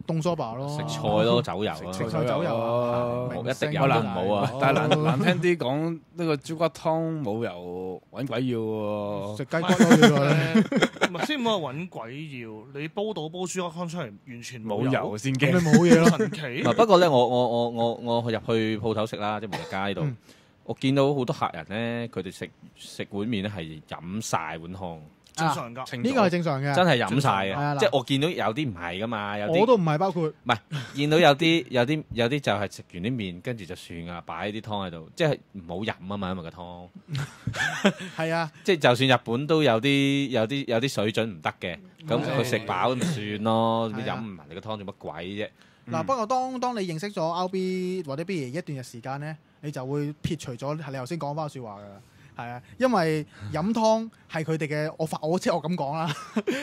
凍梳巴咯，食菜咯，走油食菜走油啊，一滴油都唔好啊！但係難聽啲講，呢個豬骨湯冇油揾鬼要喎，食雞骨咯呢個。唔係先唔好話揾鬼要，你煲豬骨湯出嚟完全冇油先驚，你冇嘢咯。神奇。不過咧，我入去鋪頭食啦，即係梅街度，我見到好多客人咧，佢哋食碗麵咧係飲晒碗湯。正常㗎，呢個係正常嘅，真係飲晒嘅。即係我見到有啲唔係噶嘛，有啲我都唔係包括。唔係見到有啲就係食完啲麵，跟住就算㗎，擺啲湯喺度，即係唔好飲啊嘛，因為個湯。係啊，即係就算日本都有啲水準唔得嘅，咁佢食飽咪算咯，飲唔埋你個湯做乜鬼啫？嗱，不過當你認識咗 RB 或者 B 爺一段嘅時間咧，你就會撇除咗你頭先講翻個説話㗎。係啊，因為飲湯係佢哋嘅，我即係我咁講啦，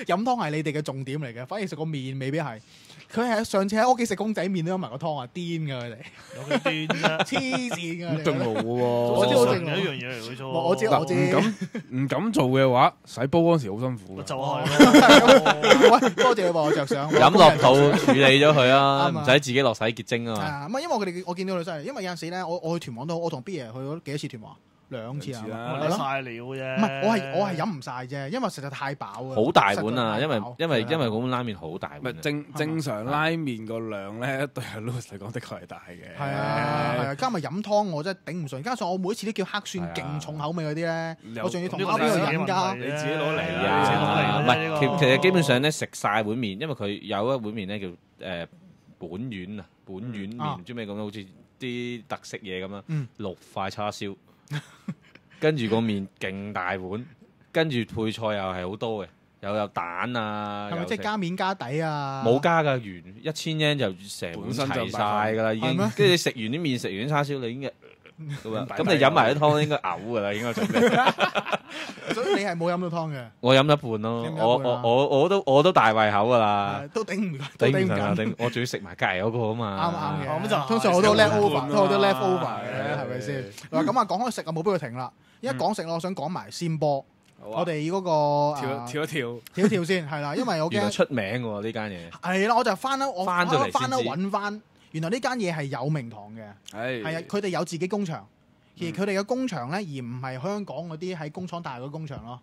飲湯係你哋嘅重點嚟嘅，反而食個麵未必係。佢係上次喺屋企食公仔麵都飲埋個湯啊，癲㗎佢哋，有幾癲啫？黐線㗎，都冇喎。我知好正嘅一樣嘢嚟嘅啫。我知。唔敢做嘅話，洗煲嗰陣時好辛苦。就係咯。喂，多謝你幫我着想。飲落肚處理咗佢啊，唔使自己落洗潔精啊嘛。唔係，因為我見到佢真係，因為有陣時咧，我去屯王都好，我同 B 爺去咗幾多次屯王。2次啊，係咯，曬料啫。唔係，我係飲唔晒啫，因為實在太飽啊。好大碗啊，因為嗰碗拉麵好大碗。正常拉麵個量咧，對阿 Louis 嚟講的確係大嘅。係啊，加埋飲湯我真係頂唔順，加上我每次都叫黑蒜勁重口味嗰啲咧，我仲要同阿邊個引加，你自己攞嚟啊！唔係，其實基本上咧食晒碗麵，因為佢有一碗麵咧叫本丸麵，唔知咩咁樣，好似啲特色嘢咁樣，6塊叉燒。跟住個麵勁大碗，跟住配菜又係好多嘅，又有蛋啊，係咪即係加面加底啊？冇加㗎，完1000 yen就成碗齊晒㗎啦，已經。跟住你食完啲麵，食完叉燒，你已經咁你飲埋啲湯應該嘔㗎啦，應該做咩？所以你係冇飲到湯嘅？我飲一半咯，我都大胃口㗎啦，都頂唔緊，我仲要食埋隔離嗰個啊嘛。啱嘅，咁就通常我都 left over 嘅，係咪先？嗱咁啊，講開食啊，冇俾佢停啦。一講食我想講埋鮮波。我哋嗰個跳一跳先，係啦，因為我原來出名喎呢間嘢。係啦，我就翻咗揾翻，原來呢間嘢係有名堂嘅，係啊，佢哋有自己工場，而佢哋嘅工場咧，而唔係香港嗰啲喺工廠大嗰工場咯，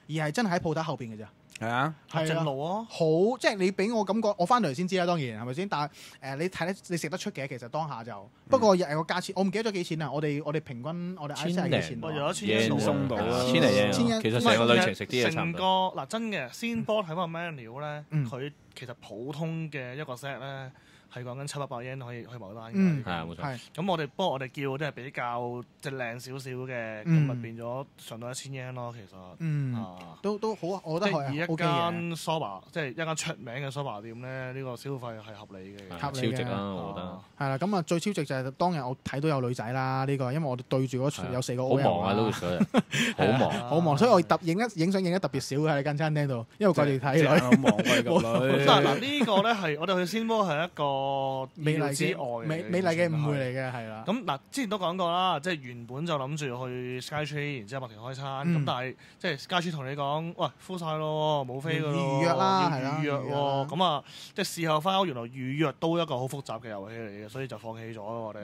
而係真係喺鋪頭後邊嘅咋。係啊，正路啊，好即係你俾我感覺，我翻到嚟先知啦，當然係咪先？但係你睇你食得出嘅，其實當下就不過有個價錢，我唔記得咗幾錢啦。我哋平均我哋 I C 係幾錢？有1000送到啦，1000嚟嘅。其實成個旅程食啲嘢差唔多。嗱真嘅鮮波睇翻個 menu 咧，佢其實普通嘅一個 set 咧。係講緊700-800 yen 可以埋單嘅，係啊冇錯。咁不過我哋叫啲係比較即係靚少少嘅，咁咪變咗上到1000 yen 咯，其實。都好啊，我覺得係以一間 soba 即係一間出名嘅 soba 店咧，呢個消費係合理嘅，超值啦，我覺得。係啦，咁啊最超值就係當日我睇到有女仔啦，呢個因為我哋對住嗰有4個 OL 好忙啊 Louis 好忙，所以我影相影得特別少嘅喺間餐廳度，因為掛住睇女。好忙㗎女。嗱呢個咧係我哋去鮮波係一個美麗之外，美麗嘅誤會嚟嘅，係啦。咁嗱，之前都講過啦，即係原本就諗住去 Skytree，然之後麥田開餐。咁但係即係 Skytree 同你講，喂 full 晒咯，冇飛㗎咯，預約啦，係啦，預約喎。咁啊，即係事後翻屋，原來預約都一個好複雜嘅遊戲嚟嘅，所以就放棄咗咯。我哋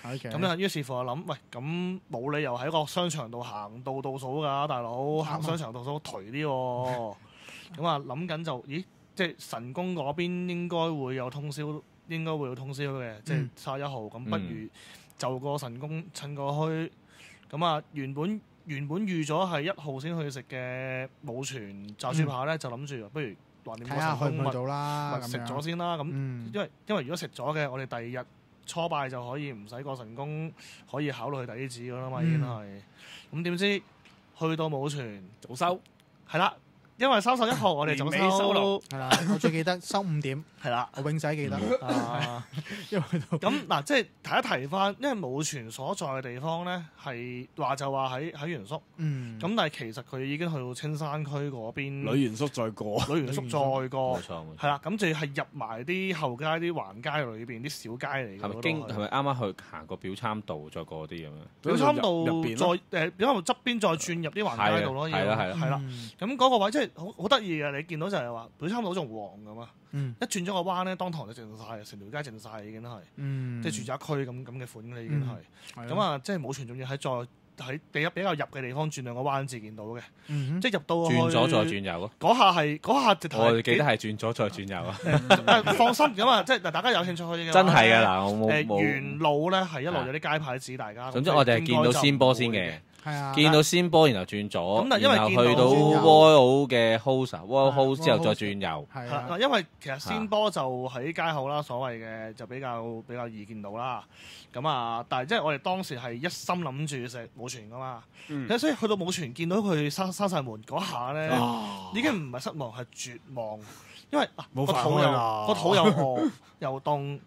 係。咁咧，於是乎我諗，喂，咁冇理由喺個商場度行到倒數㗎，大佬行商場倒數頹啲喎。咁啊，諗緊就，咦，即係神宮嗰邊應該會有通宵。應該會有通宵嘅，即係31號咁，不如就個神宮趁過去。咁啊，原本預咗係1號先去食嘅武泉炸豬扒咧，就諗住不如橫掂個神宮做啦，食咗先啦。咁因為如果食咗嘅，我哋第2日初拜就可以唔使過神宮，可以考慮去第啲子噶啦嘛，已經係。咁點知去到舞泉早收，係啦。因為31號我哋早收係啦，我最記得收5點係啦，我永仔記得因為咁嗱，即係提一提翻，因為舞泉所在嘅地方咧係話就話喺原宿，咁但係其實佢已經去到青山區嗰邊，女元宿再過，女元宿再過，冇錯，係啦，咁就係入埋啲後街啲橫街裏邊啲小街嚟嘅。係咪啱啱去行過表參道再過啲咁樣？表參道再表參道側邊再轉入啲橫街度咯，係啦，咁嗰個位即係好得意嘅，你見到就係話表參道仲黃噶嘛，一轉咗個彎咧，當堂就靜晒，成條街靜晒已經係，即係住宅區咁嘅款嘅已經係，咁啊即係舞泉仲要喺比較入嘅地方轉兩個彎至見到嘅，即係入到轉左再轉右咯。嗰下直頭我記得係轉左再轉右啊！放心咁啊，即係大家有興趣可以真係㗎嗱，我冇沿路咧係一路有啲街牌指大家。總之我哋係見到先波先嘅。見到先波，然後轉左，然後去到 Wall 嘅 house 之後再轉右。係啦，因為其實先波就喺街口啦，所謂嘅就比較易見到啦。咁啊，但係即係我哋當時係一心諗住食舞泉噶嘛，所以去到舞泉見到佢閂晒門嗰下咧，已經唔係失望係絕望，因為個肚又餓又凍。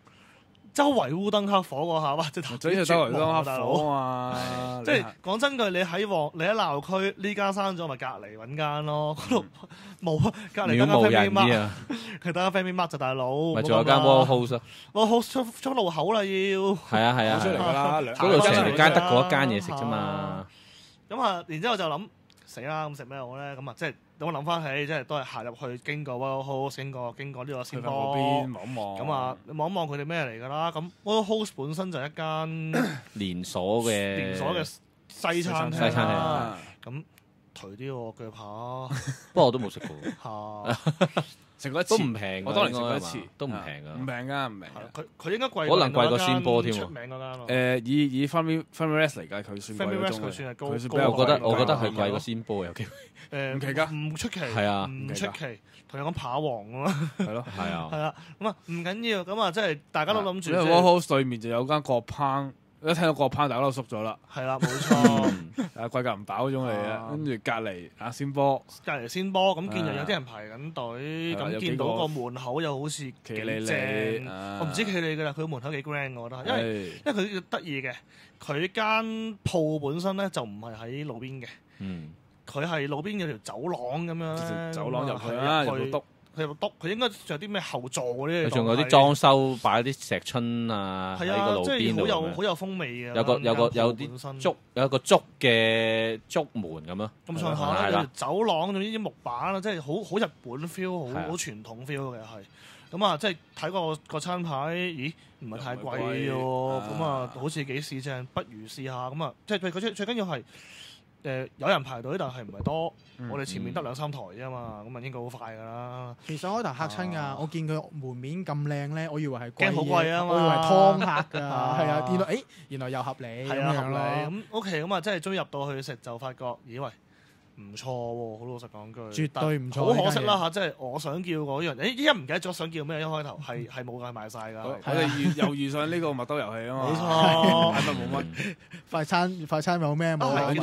周圍烏燈黑火嗰下，哇！即係周圍烏燈黑火啊嘛！即係講真句，你喺鬧區呢間閂咗，咪隔離揾間咯。嗰度冇啊，隔離得間 Family Mart，佢得間 Family Mart 就大佬。咪仲有間 Wall House，Wall House 出路口啦要。係啊，出嚟㗎啦，嗰度成條街得嗰一間嘢食啫嘛。咁啊，然之後就諗死啦，咁食咩好咧？咁啊，即係。等我諗翻起，即係都係行入去經過 Wall House，經過呢個先波邊望一望，咁啊望一望佢哋咩嚟㗎啦？咁 Wall House 本身就係一間連鎖嘅西餐廳啦。咁頹啲喎鋸扒，不過我都冇食過。食過一次都唔平，我當年食過一次，都唔平㗎。唔平㗎，唔平。佢應該貴，可能貴過先波添喎。出名嗰間咯。以 Family Rest 嚟計，佢算貴嗰種。佢算係高。我覺得佢貴過先波有機會。唔奇㗎，唔出奇。係啊，唔出奇。同你講扒王啊嘛。係咯，係啊。係啦，咁啊唔緊要，咁啊即係大家都諗住。因為 Wall House 對面就有間國烹。一聽到國烹，大家都縮咗啦。係啦，冇錯。貴格唔飽嗰種嚟嘅，跟住隔離先波，咁見到有啲人排緊隊，咁見到個門口又好似幾正。我唔知企你㗎啦，佢個門口幾 grand 我覺得，因為佢得意嘅，佢間鋪本身咧就唔係喺路邊嘅，佢係路邊有條走廊咁樣，走廊入去啦，入到篤。佢應該仲有啲咩後座嗰啲，佢仲有啲裝修，擺啲石春啊喺個路邊度，好有風味嘅。有啲竹，有個竹嘅竹門咁咯。咁上下咧，有條走廊，仲有啲木板啦，即係好日本 feel，好傳統 feel 嘅係。咁啊，即係睇個餐牌，咦，唔係太貴喎。咁啊，好似幾市正，不如試下。咁啊，即係佢最緊要係。有人排隊，但係唔係多。我哋前面得2-3台啫嘛，咁啊應該好快噶啦。其實開頭嚇親㗎，我見佢門面咁靚咧，我以為係貴嘢，好貴啊嘛，我以為係湯客㗎，係啊，見到原來又合理咁樣咯。咁 OK，咁啊，即係終於入到去食就發覺，咦喂，唔錯喎，好老實講句，絕對唔錯。好可惜啦嚇，即係我想叫嗰樣，依家唔記得咗想叫咩，一開頭係冇㗎，賣晒㗎。我哋又遇上呢個麥兜遊戲啊嘛，冇錯，係咪冇乜快餐有咩冇？兩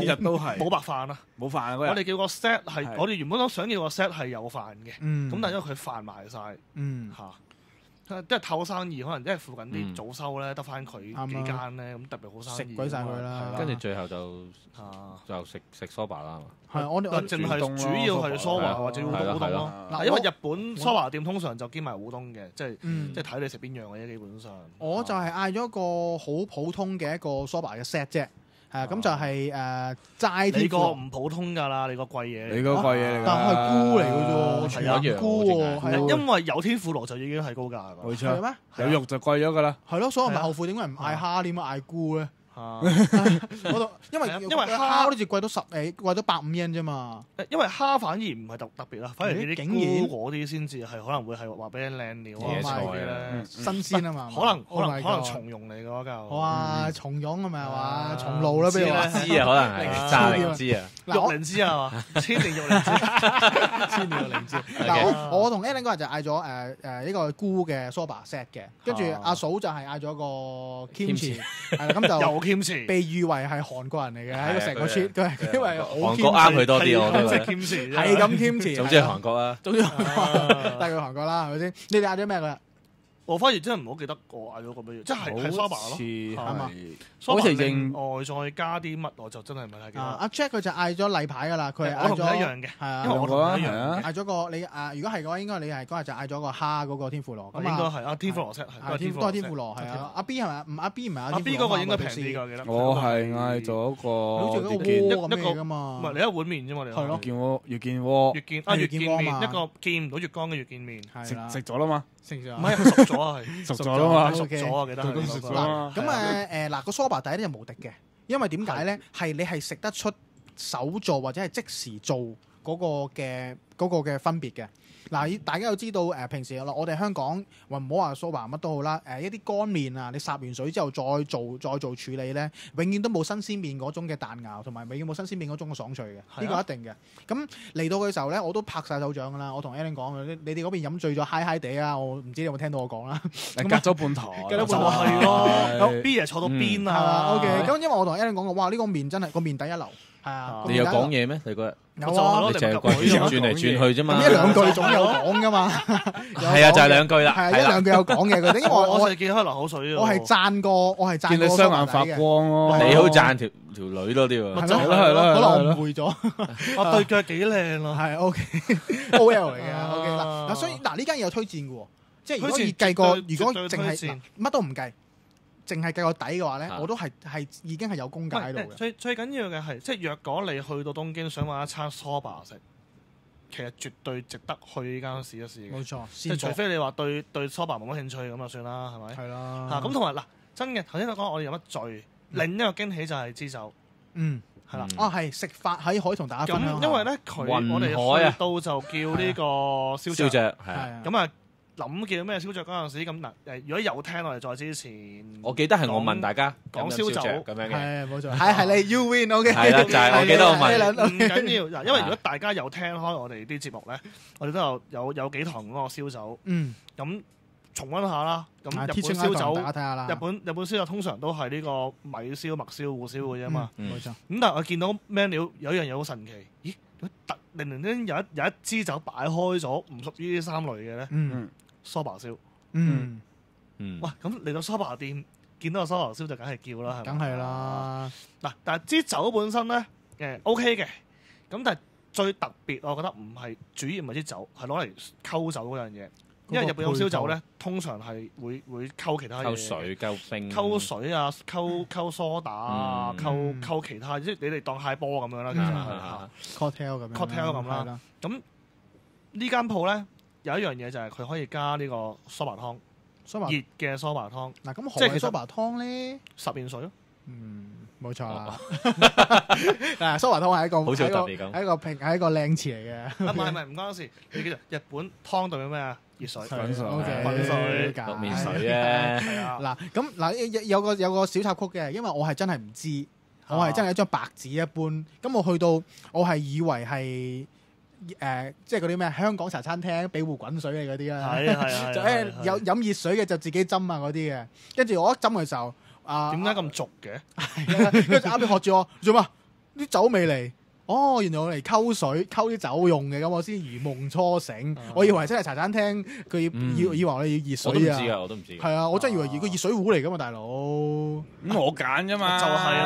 日都係冇白飯啊，冇飯啊！我哋叫個 set 係，我哋原本都想叫個 set 係有飯嘅，咁但係因為佢飯賣晒，嚇。即係透生意，可能因為附近啲早收咧得翻佢幾間咧，咁特別好生意。食鬼晒佢啦！跟住最後就食蘇巴啦。係我哋淨係主要係蘇華或者烏冬咯。嗱，因為日本蘇華店通常就兼埋烏冬嘅，即係睇你食邊樣嘅啫。基本上，我就係嗌咗一個好普通嘅一個蘇巴嘅 set 啫。咁就係齋天婦羅。你個唔普通㗎啦，你個貴嘢。你個貴嘢嚟㗎。但係菇嚟㗎啫，全菇喎。係因為有天婦羅就已經係高價㗎。冇錯。係咩？有肉就貴咗㗎啦。係咯，所以我咪後悔點解唔嗌蝦，點解嗌菇咧？因為蝦呢隻貴到貴到150yen啫嘛。因為蝦反而唔係特別啦，反而你啲菇嗰啲先至係可能會係話俾你靚料野菜咧，新鮮啊嘛。可能松茸嚟㗎嗰嚿。哇，松茸係咪係嘛？松露啦，俾我知啊，可能係炸靈芝啊，肉靈芝係嘛？千年肉靈芝，千年肉靈芝。嗱，我同 Alan 嗰日就嗌咗呢個菇嘅 soba set 嘅，跟住阿嫂就係嗌咗個 kimchi，係啦，咁就謙持，被譽為係韓國人嚟嘅喺個成個村，佢因為韓國啱佢多啲，我覺得謙持，係咁謙持。總之係韓國啦，總之韓國，帶佢韓國啦，係咪先？你哋嗌咗咩㗎？我反而真係唔好記得我嗌咗個乜嘢，即係 Soba 咯，係嘛？好似另外再加啲乜，我就真係唔係太記得。阿 Jack 佢就嗌咗例牌㗎啦，佢係嗌咗一樣嘅，係啊，因為我同佢一樣，嗌咗個你如果係嘅話，應該你係嗰日就嗌咗個蝦嗰個天婦羅。應該係啊，天婦羅都係天婦羅係啊。阿 B 係咪？阿 B 唔係阿 B 嗰個應該平啲㗎，記得。我係嗌咗個好似嗰個鍋咁嘅㗎嘛。唔係你一碗麵啫嘛，你係咯。月見鍋。月見麵一個見唔到月光嘅月見麵。食咗啦嘛？食咗。唔係熟咗啊，係熟咗啦嘛？熟咗啊，記得係熟咗啦。咁嗱個 Soba 底咧就無敵嘅，因為點解咧？係你係食得出手做或者係即時做嗰個嘅分別嘅。嗱，大家都知道平時我哋香港唔好話 Soba 乜都好啦，一啲乾麵啊，你霎完水之後再做處理咧，永遠都冇新鮮麵嗰種嘅彈牙，同埋永遠冇新鮮麵嗰種嘅爽脆嘅，呢個一定嘅。咁嚟到嘅時候咧，我都拍晒手掌㗎啦。我同 Alan 講你哋嗰邊飲醉咗嗨嗨地啊！我唔知你有冇聽到我講啦。隔咗半台，就係咯。B 爺坐到邊啊？係嘛？OK。咁因為我同 Alan 講過，哇！呢個麵真係個麵底一流。係啊，你有講嘢咩？你嗰日有啊，你淨係轉嚟轉去啫嘛，一兩句總有講噶嘛。係啊，就係兩句啦，係啊，一兩句有講嘅嗰啲，因為我係見開流口水我係讚過，見你雙眼發光咯。你好讚條女多啲喎，係咯，可能我誤會咗。我對腳幾靚咯，係 OK，OL 嚟嘅 OK 嗱，所以嗱呢間嘢有推薦嘅喎，即係如果計過，如果淨係乜都唔計。淨係計個底嘅話咧，我都係已經係有功架喺度嘅。最緊要嘅係，即係若果你去到東京想揾一餐 Soba 食，其實絕對值得去呢間試一試嘅。冇錯，即係除非你話對 Soba 冇乜興趣咁就算啦，係咪？係啦。嚇咁同埋嗱，真嘅頭先講我哋飲乜醉，另一個驚喜就係支酒。係啦。係食法喺可以同大家分享。因為咧我哋去到就叫呢個燒雀，係咁啊。諗叫咩燒酎嗰陣時咁嗱如果有聽我哋再之前，我記得係我問大家講燒酒咁樣嘅，係冇錯，係你 you win OK，係啦，就係我記得我問，唔緊要嗱，因為如果大家有聽開我哋啲節目咧，我哋都有幾堂嗰個燒酒，咁重溫下啦。咁日本燒酒，大家睇下啦。日本燒酒通常都係呢個米燒、麥燒、胡燒嘅啫嘛。冇錯。咁但係我見到 menu 有一樣嘢好神奇，咦？零有一支酒擺開咗，唔屬於呢三類嘅咧。Soba 燒，哇！咁嚟到 Soba 店，見到個 Soba 燒就梗係叫啦，係咪？梗係啦。嗱，但係支酒本身咧，OK 嘅，咁但係最特別，我覺得唔係主要唔係支酒，係攞嚟溝酒嗰樣嘢。因為日本有燒酒咧，通常係會溝其他嘢，溝水、溝冰、溝水啊，溝梳打啊，溝其他，即係你哋當蟹波咁樣啦，其實係 cocktail 咁啦。咁呢間鋪咧。有一樣嘢就係佢可以加呢個 Soba 湯，熱嘅 Soba 湯。嗱，咁何謂 Soba 湯咧？十元水咯。冇錯啦。Soba 湯係一個好似特別咁，係一個靚詞嚟嘅。唔關事。你記住，日本湯代表咩啊？熱水、滾水、滾水、落面水啊。嗱，咁嗱有個小插曲嘅，因為我係真係唔知，我係真係一張白紙一般。咁我去到，我係以為係。即係嗰啲咩香港茶餐廳俾壺滾水嘅嗰啲啦，就有飲熱水嘅就自己斟啊嗰啲嘅，跟住我一斟嘅時候，點解咁俗嘅？跟住啱啱學住我做乜？啲酒未嚟，原來我嚟溝水溝啲酒用嘅，咁我先如夢初醒，我以為真係茶餐廳佢以為我哋要熱水啊，我都唔知係啊，我真係以為個熱水壺嚟噶嘛，大佬。咁我揀啫嘛，就係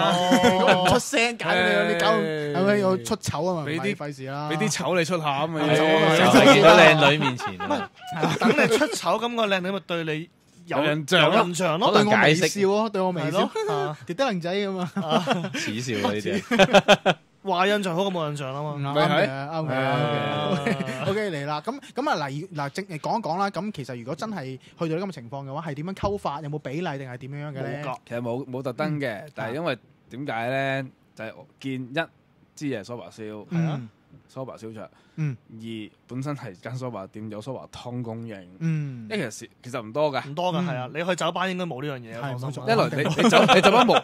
咯，唔出聲揀你搞係咪要出醜啊嘛？俾啲費事啦，俾啲醜你出下咁啊！就見到靚女面前，等你出醜咁個靚女咪對你有印象咯，對我微笑咯，對我微笑，跌得靚仔咁啊！恥笑呢啲。壞印象好過冇印象啊嘛，啱嘅。OK 嚟啦，咁嗱正嚟講一講啦。咁其實如果真係去到咁嘅情況嘅話，係點樣溝法？有冇比例定係點樣嘅咧？其實冇特登嘅，但係因為點解咧？就係見一支嘢 Soba 燒，Soba 燒灼，二本身係間梳化店有梳化湯供應，因為其實唔多㗎，係啊，你去酒吧應該冇呢樣嘢，放心。一來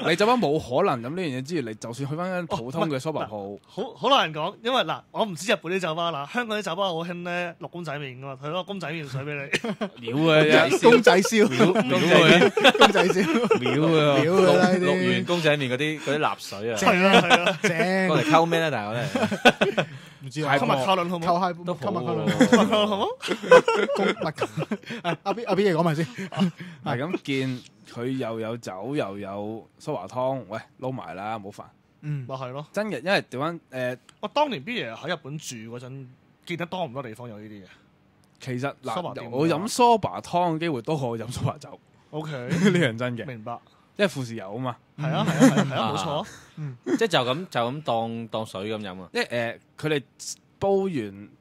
你酒吧冇可能飲呢樣嘢之餘，你就算去翻間普通嘅梳化鋪，好難講，因為嗱，我唔知日本啲酒吧啦，香港啲酒吧好興咧落公仔麵㗎嘛，佢攞公仔麵水俾你，料嘅公仔燒，公仔燒，料嘅淥完公仔麵嗰啲臘水啊，係啊，正，我嚟溝咩咧？但係我哋。唔知啊，溝麥卡倫好唔好？都好，麥卡倫好唔好？阿 B 嘢講埋先，係咁見佢又有酒又有蘇華湯，喂撈埋啦，唔好煩。咪係咯，真嘅，因為點樣我當年 B 爺喺日本住嗰陣，見得多唔多地方有呢啲嘅？其實嗱，我飲蘇華湯嘅機會多過我飲蘇華酒。OK，呢樣真嘅，明白。因為富士有啊嘛，係啊，冇錯，即係就咁當水咁飲啊！即係佢哋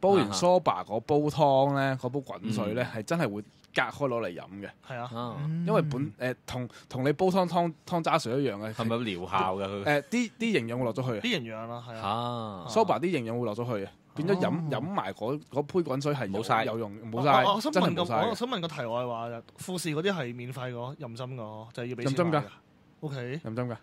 煲完梳把嗰煲湯咧，嗰煲滾水咧係真係會隔開攞嚟飲嘅。係啊，因為同你煲湯渣水一樣嘅，係咪有療效嘅佢？啲營養會落咗去，啲營養啦，係啊，梳把啲營養會落咗去嘅，變咗飲埋嗰杯滾水係冇晒有用，冇晒。我想問個題外話，富士嗰啲係免費嘅，任斟嘅，就係要俾錢㗎。OK，任斟㗎。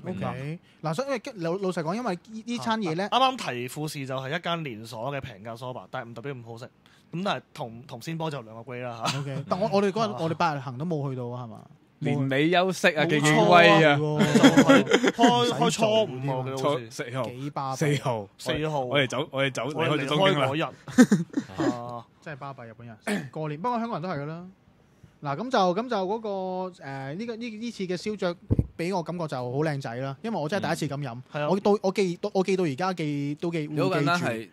OK。嗱，所以老實講，因為呢餐嘢咧，啱啱提富士就係一間連鎖嘅平價梳把，但係唔代表唔好食。咁但係同鮮波就兩個 grade 啦嚇。OK，但我哋嗰日我哋8日行都冇去到啊，係嘛？年尾休息啊，幾威啊！開初5號嘅好似4號，幾巴4號，我哋走，離開咗東京啦。嗰日真係巴閉日本人過年，不過香港人都係噶啦。嗱咁就嗰個呢次嘅燒酎俾我感覺就好靚仔啦，因為我真係第一次咁飲。係啊，我記到而家都記。好簡單係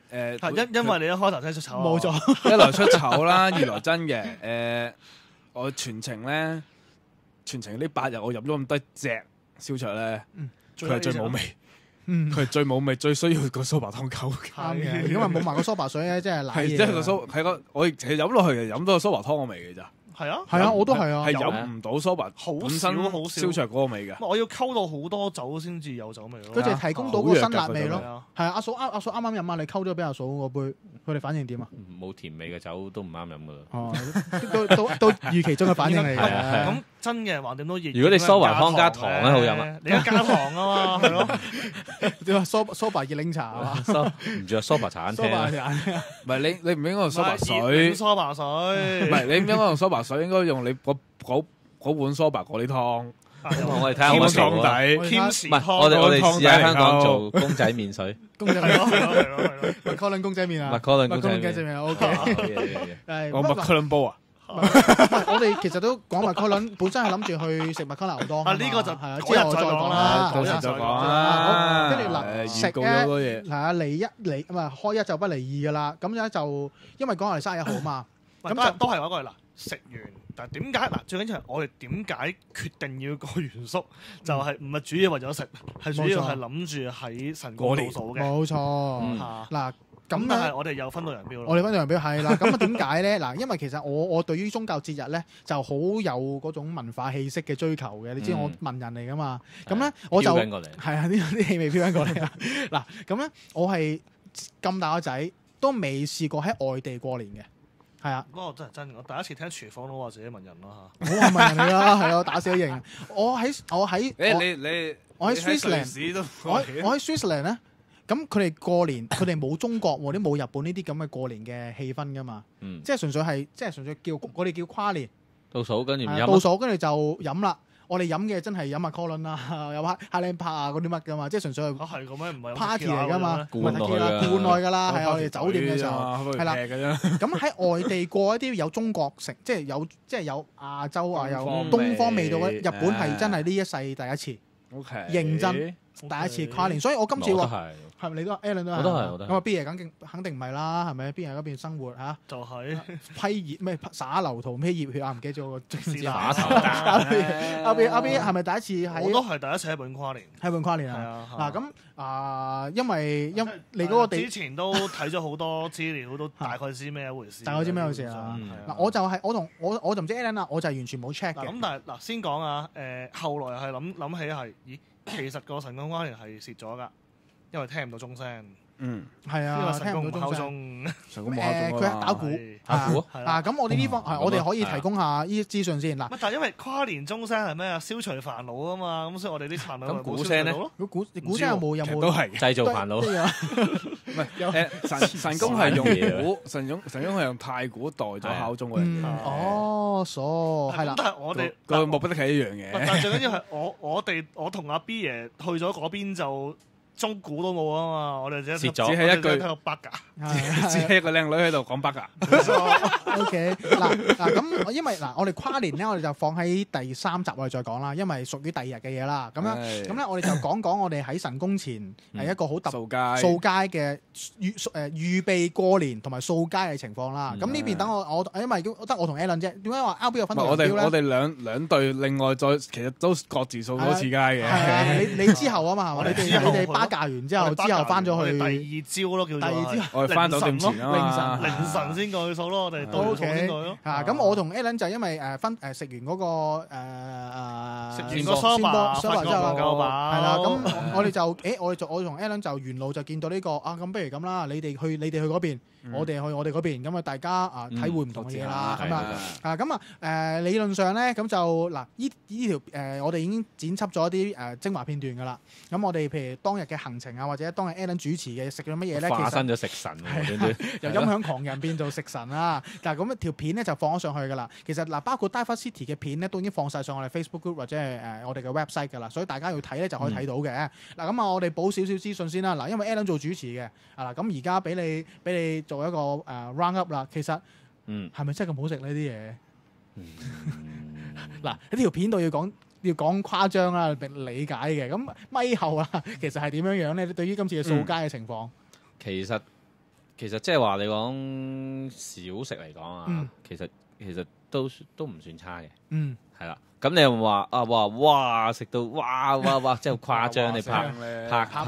因為你一開頭真係出醜。冇錯，一來出醜啦，二來真嘅我全程呢8日我飲咗咁多隻燒酎咧，佢係最冇味。佢係最冇味，最需要個蘇打湯溝嘅。啱嘅，因為冇埋個蘇打水咧，真係瀨嘢。係即係個蘇係個我其實飲落去就飲到個蘇打湯個味嘅咋。係啊，係啊，我都係啊，係飲唔到蘇打本身燒酎嗰個味嘅。我要溝到好多酒先至有酒味咯。佢就提供到個辛辣味咯。係啊，阿嫂啱飲啊，你溝咗俾阿嫂嗰杯，佢哋反應點啊？冇甜味嘅酒都唔啱飲噶啦。哦，都預期中嘅反應嚟嘅。咁真嘅橫掂都熱。如果你蘇華湯加糖咧，好飲啊！你加糖啊嘛，係咯。點啊？蘇白熱檸茶啊嘛？唔住啊，蘇白茶餐廳。唔係你唔應該用蘇白水。蘇白水。唔係你唔應該用蘇白水，應該用你嗰碗蘇白嗰啲湯。我哋睇下我湯底。唔係我哋試下香港做公仔麵水。公仔麵係麥卡倫公仔麵啊！麥卡倫公仔麵 OK。我麥卡倫煲啊！我哋其實都講麥卡倫，本身係諗住去食麥卡牛當。呢個就係啊，之後再講啦，到時再講啦。跟住嗱，食咧係啊，離唔係開一就不離二噶啦。咁咧就因為講我哋生日1號啊嘛，咁就都係嗰個嗱，食完但係點解嗱？最緊要係我哋點解決定要過元宿，就係唔係主要為咗食，係主要係諗住喺神宮倒數嘅。冇錯，嗱。咁但係我哋有分道揚鑣咯。我哋分道揚鑣係啦。咁啊點解咧？嗱，因為其實我對於宗教節日咧就好有嗰種文化氣息嘅追求嘅。你知我文人嚟噶嘛？咁咧我就係啊，啲氣味飄緊過嚟啊！嗱，咁咧我係咁大個仔都未試過喺外地過年嘅，係啊。嗰個真係真，我第一次聽廚房佬話自己文人咯嚇。我係文人嚟啦，係啊，打小型。我喺我喺 Switzerland，我喺 Switzerland 咧。咁佢哋過年，佢哋冇中國喎，啲冇日本呢啲咁嘅過年嘅氣氛噶嘛，即係純粹叫我哋叫跨年倒數，跟住唔飲，倒數跟住就飲啦。我哋飲嘅真係飲麥卡倫啦，有哈林帕啊嗰啲乜噶嘛，即係純粹係係咁咩？唔係 party 嚟噶嘛，灌落去噶啦，係我哋酒店嘅時候係啦。咁喺外地過一啲有中國城，即係有亞洲啊，有東方味道嘅日本係真係呢一世第一次認真第一次跨年，所以我今次話。係咪你都 Alan 都係？我都係。咁啊 B 爺肯定唔係啦，係咪？B 爺嗰邊生活嚇，就係批熱咩灑流圖咩熱血啊？唔記得咗個字。灑頭。阿 B 係咪第一次喺？我都係第一次喺日本跨年。喺日本跨年啊！嗱咁因為你嗰個地之前都睇咗好多資料，都大概知咩一回事。大概知咩回事啊？嗱，我就係我就唔知 Alan 啦，我就係完全冇 check 嘅。咁但係嗱，先講啊，後來係諗起係，咦，其實個神宮跨年係蝕咗㗎。因為聽唔到鐘聲，係啊，聽唔到鐘聲。神功冇敲鐘佢係打鼓，咁我哋呢方我哋可以提供下呢啲資訊先嗱。但係因為跨年鐘聲係咩啊？消除煩惱啊嘛，咁所以我哋啲煩惱咁鼓聲咧，鼓聲有冇都係製造煩惱。唔係神功係用鼓，神功係用太鼓代咗敲鐘嘅人。係啦。但係我哋個目的係一樣嘅。但係最緊要係我同阿 B 爺去咗嗰邊就。鐘鼓都冇啊嘛，我哋只係一句喺度北㗎，只係一個靚女喺度講北㗎。OK 嗱咁，因為我哋跨年咧，我哋就放喺第3集我哋再講啦，因為屬於第2日嘅嘢啦。咁咧，我哋就講我哋喺神功前係一個好掃街嘅預備過年同埋掃街嘅情況啦。咁呢邊等我因為得我同 Alan 啫。點解話 RB 有分道揚鑣咧？我哋兩隊另外再其實都各自掃多次街嘅。你之後啊嘛，你哋巴架完之後翻咗去第2朝咯，叫做第2朝，我哋翻酒店前凌晨先過去掃咯，我哋到先過去咯。咁我同 Alan 就因為食完嗰個食完個梳化之後係啦，咁我哋就我同 Alan 就沿路就見到呢個咁不如咁啦，你哋去嗰邊，我哋去我哋嗰邊，咁啊大家體會唔同嘅嘢啦，咁理論上咧咁就嗱呢條我哋已經剪輯咗一啲精華片段㗎啦。咁我哋譬如當日嘅行程啊，或者當日 Alan 主持嘅食咗乜嘢咧，化身咗食神由音響狂人變做食神啦。嗱咁條片咧就放咗上去㗎啦。其實包括 Diver City 嘅片咧都已經放晒上我哋 Facebook group 或者係我哋嘅 website 㗎啦，所以大家要睇咧就可以睇到嘅。嗱咁我哋補少少資訊先啦。嗱，因為 Alan 做主持嘅咁而家俾你做一個round up 啦。其實係咪真係咁好食呢啲嘢？嗱喺呢條片度要講誇張啦，理解嘅。咁咪後啊，其實係點樣咧？對於今次嘅掃街嘅情況，其實即係話你講小食嚟講啊，其實都唔算差嘅。係啦。咁你又話哇食到哇，真係好誇張！你拍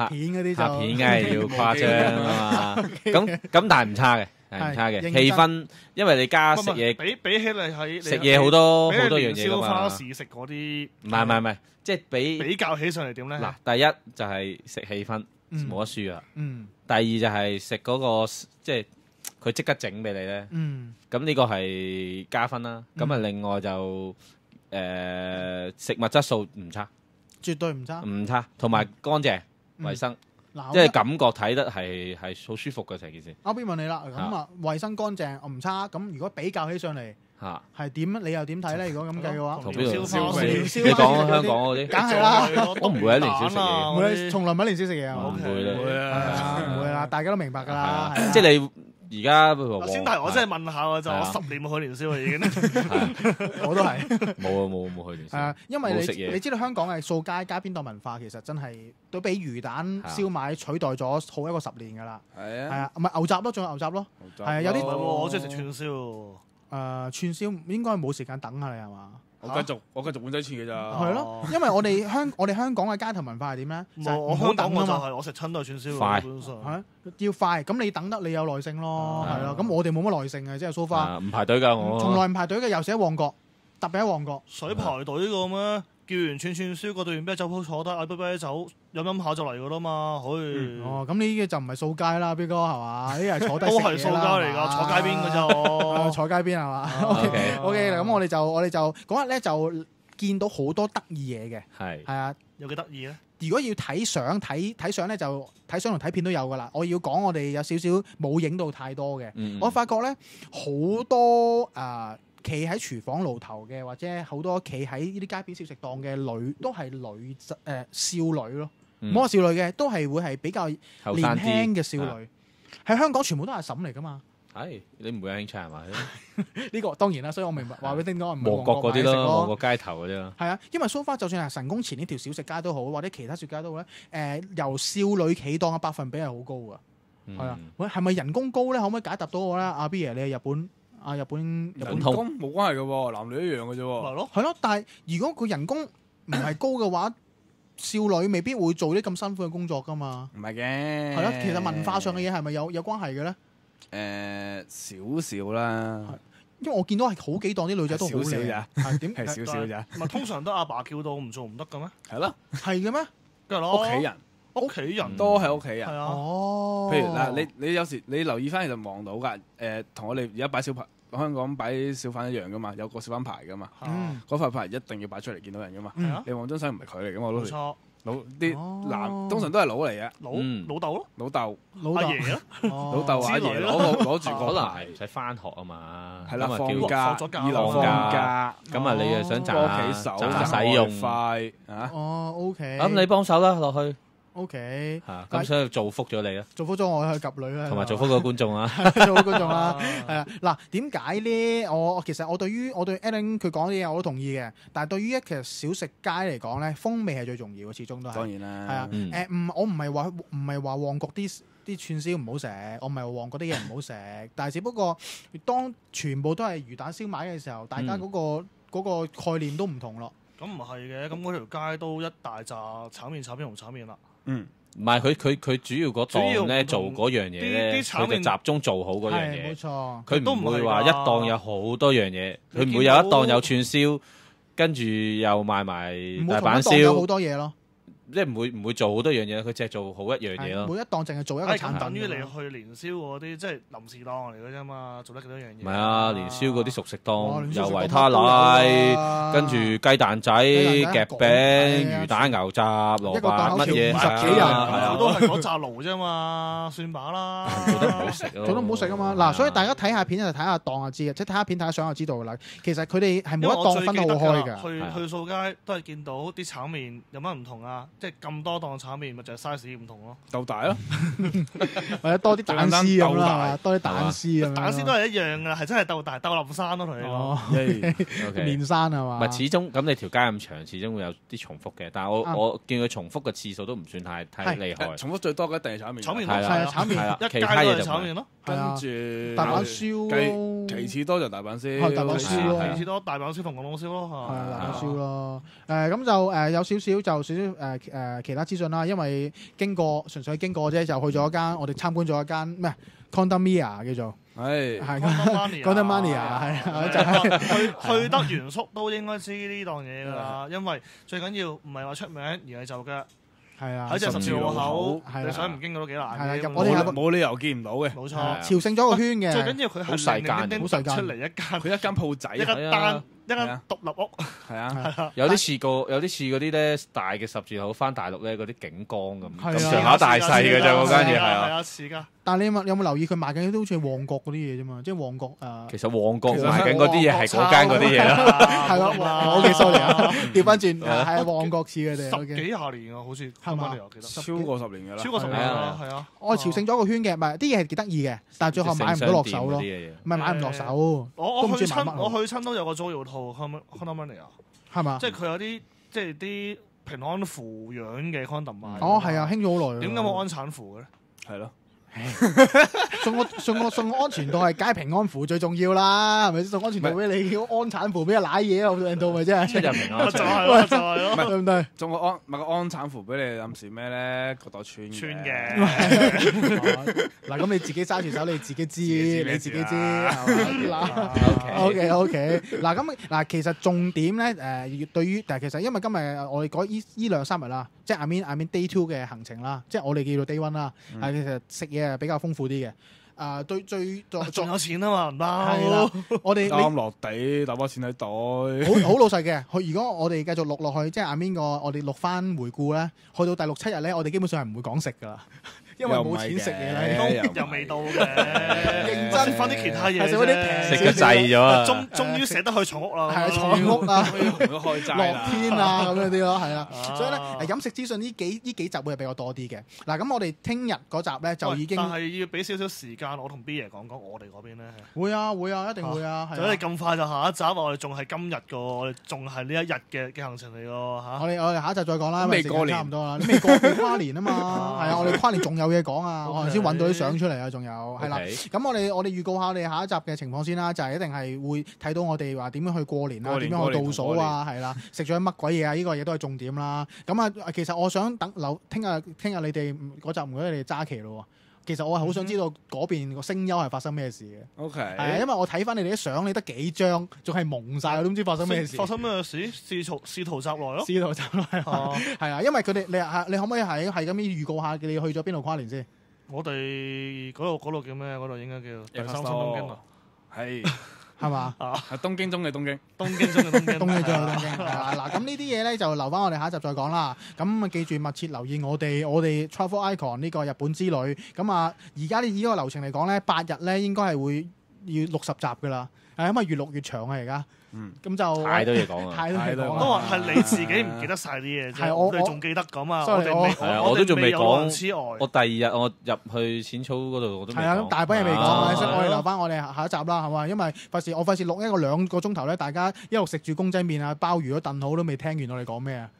片嗰啲拍片梗係要誇張啊嘛。咁但係唔差嘅。係唔差嘅氣氛，因為你加食嘢，比起你喺食嘢好多樣嘢㗎嘛。燒花市食嗰啲，唔係，即係比較起上嚟點咧？嗱，第一就係食氣氛，冇得輸啊。第二就係食嗰個，即係佢即刻整俾你咧。咁呢個係加分啦。咁啊，另外就食物質素唔差，絕對唔差，同埋乾淨衞生。即係感覺睇得係好舒服嘅成件事。我邊問你啦，咁衞生乾淨唔差，咁如果比較起上嚟係點？你又點睇咧？如果咁計嘅話，同邊度燒？你講香港嗰啲，梗係啦，我唔會喺年宵食嘢，唔會，從來唔喺年宵食嘢啊！唔會啦，大家都明白㗎啦。即係你。而家先，但係我真係問下就我10年冇去年宵啦，已經。我都係冇去年宵。因為你知道香港嘅掃街邊檔文化其實真係都俾魚蛋燒賣取代咗好一個10年㗎啦。係啊，唔係牛雜咯，仲有牛雜咯。係啊，有啲我中意食串燒。串燒應該冇時間等下你係嘛？我繼續換仔錢嘅咋。係咯，因為我哋香港嘅街頭文化係點咧？我香港我就係我食親都係串燒，快基本上係要快。咁你等得你有耐性咯，係咯。咁我哋冇乜耐性嘅，即係蘇花唔排隊㗎，我從來唔排隊嘅，尤其喺旺角，特別喺旺角。水排隊個咩？叫完串燒，嗰隊啤酒鋪坐低，嗌杯啤酒飲下就嚟㗎啦嘛，可以。咁呢啲就唔係掃街啦，B 哥係嘛？呢啲係坐低都係掃街嚟㗎，坐街邊㗎咋。坐街邊係嘛？OK，咁我哋就嗰日咧就見到好多得意嘢嘅。係啊，有幾得意咧？如果要睇相咧，就睇相同睇片都有㗎啦。我要講我哋有少少冇影到太多嘅。我發覺咧好多企喺廚房爐頭嘅，或者好多企喺呢啲街邊小食檔嘅女，都係少女咯。唔好話少女嘅，都係會係比較年輕嘅少女。喺香港全部都係阿嬸嚟㗎嘛。係你唔會有興趣係咪？呢個當然啦，所以我明白話俾你聽講，唔係旺角嗰啲咯，旺角街頭嗰啲咯。係啊，因為so far就算係神功前呢條小食街都好，或者其他小食街都好咧。由少女企檔嘅百分比係好高㗎。係啊，喂，係咪人工高咧？可唔可以解答到我咧？阿 B 爺，你係日本人工冇關係嘅喎，男女一樣嘅啫喎。係咯，但係如果佢人工唔係高嘅話，少女未必會做啲咁辛苦嘅工作㗎嘛。唔係嘅。係咯，其實文化上嘅嘢係咪有關係嘅咧？少少啦。因為我見到係好幾檔啲女仔都好靚咋。係點？係少少咋。唔係通常都阿爸叫到唔做唔得嘅咩？係咯。係嘅咩？梗係咯。屋企人。屋企人都係屋企人。係啊。哦。譬如嗱，你有時你留意翻，其實望到㗎。同我哋而家擺小牌，香港擺小販一樣㗎嘛，有個小販牌㗎嘛。嗰塊牌一定要擺出嚟見到人㗎嘛。你望張相唔係佢嚟㗎嘛？冇錯。老啲男通常都係佬嚟嘅，老豆咯，老豆阿爺咯，老豆阿爺攞住個可能牌，係唔使翻學啊嘛，係啦，咁啊放假放假，咁啊你又想幫屋企手賺使用快啊？哦，OK。咁你幫手啦，落去。OK。咁所以造福咗你啊，造福咗我去及女啦，同埋造福個觀眾啊，造福觀眾啦，係啊。嗱，點解咧？其實我對 Alan 佢講嘅嘢我都同意嘅，但係對於其實小食街嚟講咧，風味係最重要嘅，始終都係。當然啦。係啊。我唔係話旺角啲串燒唔好食，我唔係話旺角啲嘢唔好食，但係只不過當全部都係魚蛋燒賣嘅時候，大家嗰個概念都唔同咯。咁唔係嘅，咁嗰條街都一大紮炒麵同炒麵啦。唔係佢主要嗰檔咧做嗰樣嘢咧，佢就集中做好嗰樣嘢。冇錯。佢唔會話一檔有好多樣嘢，佢唔會有一檔有串燒，跟住又賣埋大阪燒，有好多嘢咯。即係唔會做好多樣嘢，佢淨係做好一樣嘢咯。每一檔淨係做一個產品。等於你去年宵嗰啲，即係臨時檔嚟嘅啫嘛，做得幾多樣嘢。唔係啊，年宵嗰啲熟食檔，有維他奶，跟住雞蛋仔、夾餅、魚蛋牛雜、蘿蔔乜嘢，十幾人，我都係嗰紮爐啫嘛，算把啦。做得唔好食咯，做得唔好食啊嘛！嗱，所以大家睇下片就睇下檔就知嘅，即係睇下片睇下相就知道噶啦。其實佢哋係每一檔分得好開㗎。去掃街都係見到啲炒麵有乜唔同啊？即係咁多檔炒麵，咪就係 size 唔同咯。鬥大咯，或者多啲蛋絲咁啦，多啲蛋絲咁。蛋絲都係一樣㗎，係真係鬥大鬥冧山咯，同你講。面山係嘛？唔係始終咁你條街咁長，始終會有啲重複嘅。但係我見佢重複嘅次數都唔算太厲害。重複最多嘅一定係炒麵。炒麵係啊，炒麵一街都係炒麵咯。跟住大阪燒，其次多就大阪燒，大阪燒咯，其次多大阪燒同廣東燒咯，係大阪燒咯。咁就有少少其他資訊啦，因為純粹經過啫，就去咗一間我哋參觀咗一間咩 Condomania 叫做係 Condomania 係就係去得原宿都應該知呢檔嘢㗎啦，因為最緊要唔係話出名，而係就嘅。係啊，喺隻十字路口，你想唔經過都幾難嘅。我哋冇理由見唔到嘅。冇錯，朝聖咗個圈嘅。最緊要佢係好細間出嚟一間，佢一間鋪仔，一間獨立屋。係啊，有啲似嗰啲咧大嘅十字路口翻大陸咧嗰啲景光咁上下大細嘅啫，嗰間嘢係啊。似㗎。但係你有冇留意佢賣緊都好似旺角嗰啲嘢啫嘛？即係旺角其實旺角賣緊嗰啲嘢係嗰間嗰啲嘢啦。係咯，OK sorry啊，調翻轉係旺角似佢哋。十幾廿年啊，好似係嘛？超過10年㗎啦。超過10年啦，係啊。我朝聖咗個圈嘅，唔係啲嘢係幾得意嘅，但係最後買唔到落手咯。唔係買唔落手。我去親都有個租窯套 Condomania 係嘛？即係佢有啲即係啲平安符樣嘅 condom 賣。哦，係啊，興咗好耐。點解冇安產符嘅咧？係咯。送個安全套係皆平安符最重要啦，係咪？送安全套俾你，叫安產符俾人舐嘢啊，令到咪啫？出入平安，就係咯，對唔對？送個安產符俾你，暗示咩咧？個袋穿嘅。嗱，咁你自己揸住手，你自己知，你自己知係嘛？OK。嗱，其實重點咧，對於但係其實因為今日我哋講依兩三日啦，即係 I mean Day 2嘅行程啦，即係我哋叫做 Day 1啦，係其實食嘢係比較豐富啲嘅。仲有錢啊嘛，唔包。係啦，我哋啱落地，打包錢喺袋。好老實嘅，如果我哋繼續錄落去，即係阿 Min 我哋錄翻回顧咧，去到第6、7日咧，我哋基本上係唔會講食噶，因為冇錢食嘢啦，又未到嘅。認真翻啲其他嘢，食嗰啲平食得滯咗啊！終於捨得去床屋啦，係啊，床屋啊，開齋樂天啊咁樣啲咯，係啦。所以咧，飲食資訊呢幾集會係比較多啲嘅。嗱，咁我哋聽日嗰集咧就已經，但係要俾少少時間我同 B 爺講我哋嗰邊咧。會啊，一定會啊。所以咁快就下一集，我哋仲係今日個，我哋仲係呢一日嘅行程嚟個嚇。我哋下一集再講啦，未過年差唔多啦，未跨年啊嘛，係啊，我哋跨年仲有嘢講啊，我頭先揾到啲相出嚟啊，仲有係啦。咁我哋預告下我哋下一集嘅情況先啦，就係一定係會睇到我哋話點樣去過年啊，點樣去倒數啊，係啦，食咗乜鬼嘢啊，呢個嘢都係重點啦。咁啊，其實我想聽日你哋嗰集唔該你哋揸旗咯。其實我係好想知道嗰邊個聲優係發生咩事嘅。OK，係啊，因為我睇翻你哋啲相，你得幾張，仲係蒙晒，我都唔知發生咩事。發生咩事？試圖集來咯。試圖集來係啊，因為佢哋你可唔可以係咁預告下你去咗邊度跨年先？我哋嗰度叫咩？嗰度應該叫第三新東京啊。係嘛？係東京中嘅東京，東京中嘅東京，東京中嘅東京。嗱，咁呢啲嘢咧就留翻我哋下一集再講啦。咁記住密切留意我哋 Travel Icon 呢個日本之旅。咁而家以呢個流程嚟講咧，8日咧應該係會要60集噶啦。因為越錄越長啊，而家。咁就太多嘢講啦，太多嘢講啦。都話係你自己唔記得晒啲嘢啫，我哋仲記得咁啊！我都仲未講。我第二日我入去淺草嗰度我都未講。係啊，咁大把嘢未講，所以我哋留翻我哋下一集啦，係嘛？因為我費事錄一個2個鐘頭咧，大家一路食住公仔麵啊、鮑魚都燉好都未聽完我哋講咩啊！